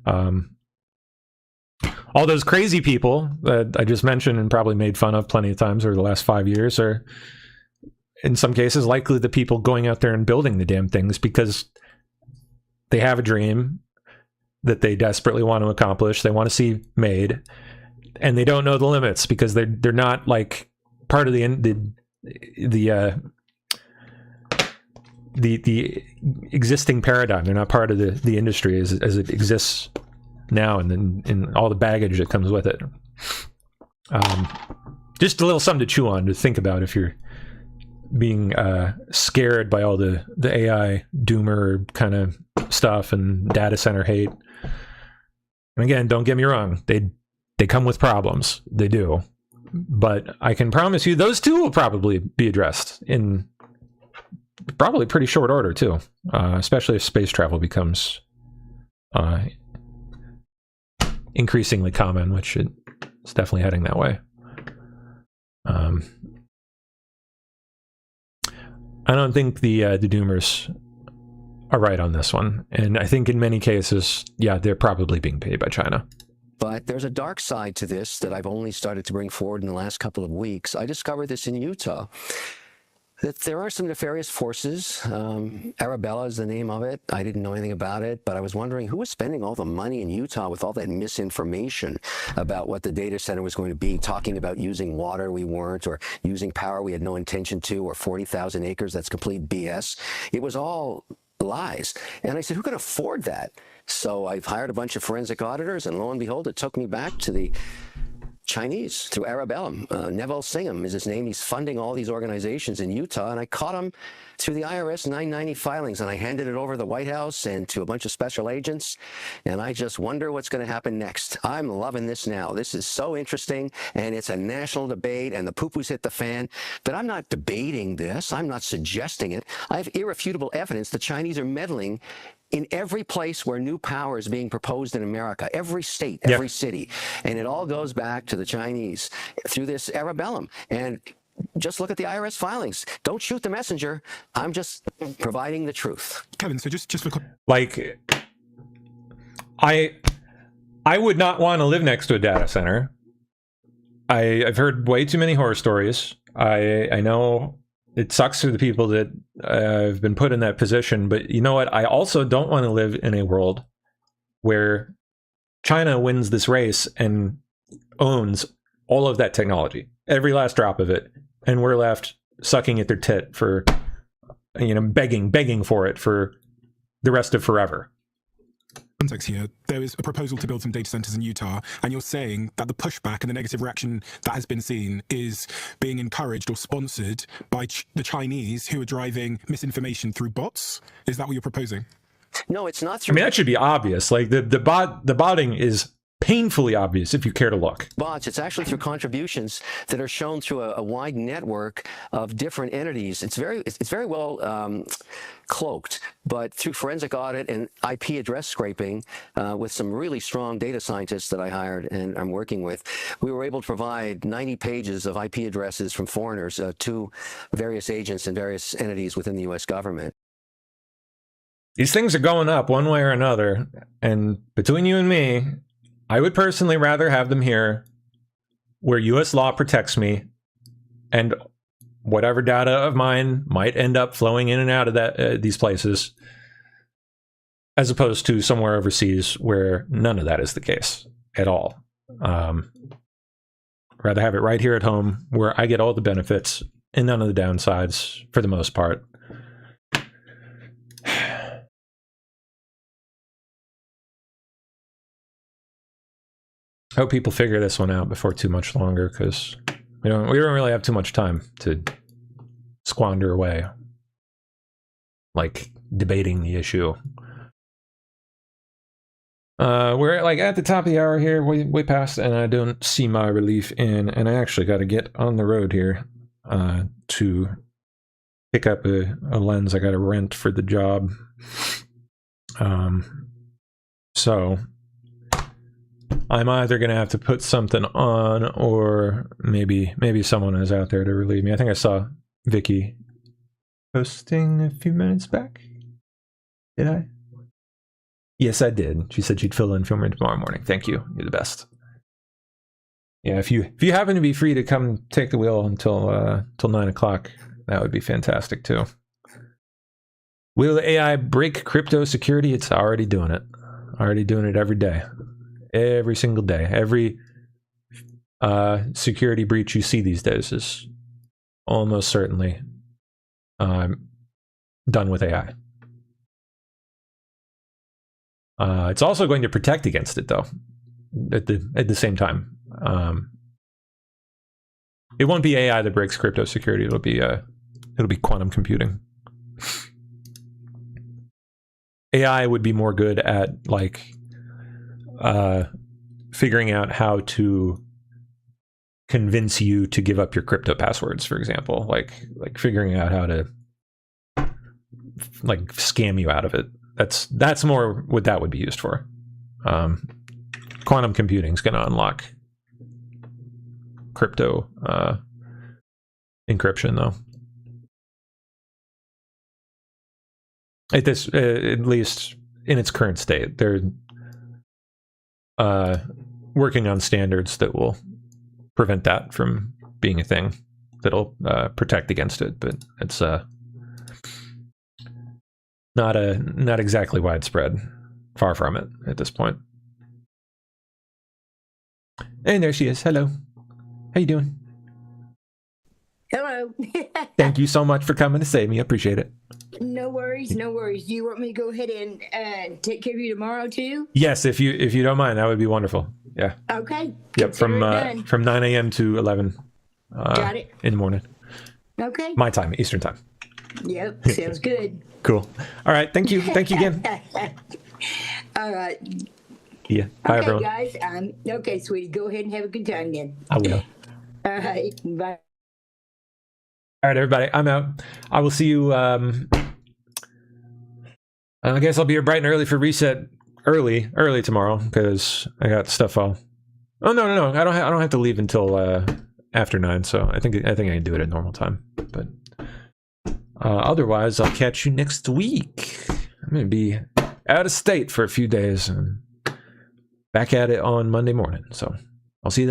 All those crazy people that I just mentioned and probably made fun of plenty of times over the last 5 years are, in some cases, likely the people going out there and building the damn things because they have a dream that they desperately want to accomplish. They want to see made, and they don't know the limits because they're not like part of the existing paradigm. They're not part of the industry as it exists now, and then in all the baggage that comes with it. Just a little something to chew on, to think about if you're being scared by all the AI doomer kind of stuff and data center hate. And again, don't get me wrong, they come with problems. They do. But I can promise you those too will probably be addressed in probably pretty short order too, especially if space travel becomes increasingly common, which it It's definitely heading that way. I don't think the doomers are right on this one, and I think in many cases, yeah, they're probably being paid by China. But there's a dark side to this that I've only started to bring forward in the last couple of weeks. I discovered this in Utah, that there are some nefarious forces. Arabella is the name of it. I didn't know anything about it, but I was wondering who was spending all the money in Utah with all that misinformation about what the data center was going to be, talking about using water we weren't, or using power we had no intention to, or 40,000 acres. That's complete BS. It was all lies. And I said, who can afford that? So I've hired a bunch of forensic auditors, and lo and behold, it took me back to the Chinese, through Arabella. Neville Singham is his name. He's funding all these organizations in Utah, and I caught him through the IRS 990 filings, and I handed it over to the White House and to a bunch of special agents, and I just wonder what's going to happen next. I'm loving this now. This is so interesting, and it's a national debate, and the poo-poos hit the fan, but I'm not debating this. I'm not suggesting it. I have irrefutable evidence the Chinese are meddling in every place where new power is being proposed in America, every state, every city. And it all goes back to the Chinese through this Arabellum. And just look at the IRS filings. Don't shoot the messenger. I'm just providing the truth. Kevin, so just for... Like, I would not want to live next to a data center. I've heard way too many horror stories. I know it sucks for the people that have been put in that position, but you know what? I also don't want to live in a world where China wins this race and owns all of that technology, every last drop of it, and we're left sucking at their tit for, begging for it for the rest of forever. Context here, there is a proposal to build some data centers in Utah, and you're saying that the pushback and the negative reaction that has been seen is being encouraged or sponsored by the Chinese, who are driving misinformation through bots. Is that what you're proposing? No, it's not. I mean, that should be obvious. Like the botting is painfully obvious if you care to look. Bots, it's actually through contributions that are shown through a wide network of different entities. It's very well cloaked, but through forensic audit and IP address scraping with some really strong data scientists that I hired and I'm working with, we were able to provide 90 pages of IP addresses from foreigners to various agents and various entities within the U.S. government. These things are going up one way or another, and between you and me, I would personally rather have them here where U.S. law protects me and whatever data of mine might end up flowing in and out of these places, as opposed to somewhere overseas where none of that is the case at all. Rather have it right here at home where I get all the benefits and none of the downsides for the most part. I hope people figure this one out before too much longer, because we don't really have too much time to squander away, like debating the issue. We're like at the top of the hour here, way past, and I don't see my relief in, and I actually got to get on the road here to pick up a lens I got to rent for the job. So I'm either going to have to put something on, or maybe someone is out there to relieve me. I think I saw Vicky posting a few minutes back. Did I? Yes, I did. She said she'd fill in for me tomorrow morning. Thank you. You're the best. Yeah, if you happen to be free to come take the wheel until 9 o'clock, that would be fantastic too. Will the AI break crypto security? It's already doing it. Already doing it every day. Every single day. Every security breach you see these days is almost certainly done with AI. It's also going to protect against it, though. At the same time, it won't be AI that breaks crypto security. It'll be quantum computing. AI would be more good at figuring out how to convince you to give up your crypto passwords, for example, like figuring out how to scam you out of it. That's more what that would be used for. Quantum computing is going to unlock crypto encryption, though. At least in its current state, they're working on standards that will prevent that from being a thing. That'll protect against it, but it's not exactly widespread. Far from it at this point. And there she is. Hello. How you doing? Hello. Thank you so much for coming to save me. I appreciate it. No worries, no worries. Do you want me to go ahead and take care of you tomorrow too? Yes, if you don't mind, that would be wonderful. Yeah. Okay. Yep. From 9 a.m. to 11. Got it. In the morning. Okay. My time, Eastern time. Yep. Sounds good. Cool. All right. Thank you. Thank you again. All right. Yeah. Bye, okay, everyone. guys. Okay, sweetie. Go ahead and have a good time then. I will. All right. Bye. All right, everybody. I'm out. I will see you. I guess I'll be here bright and early for reset early tomorrow because I got stuff all. Oh no! I don't have to leave until after 9, so I think I can do it at normal time. But otherwise, I'll catch you next week. I'm gonna be out of state for a few days and back at it on Monday morning. So I'll see you then.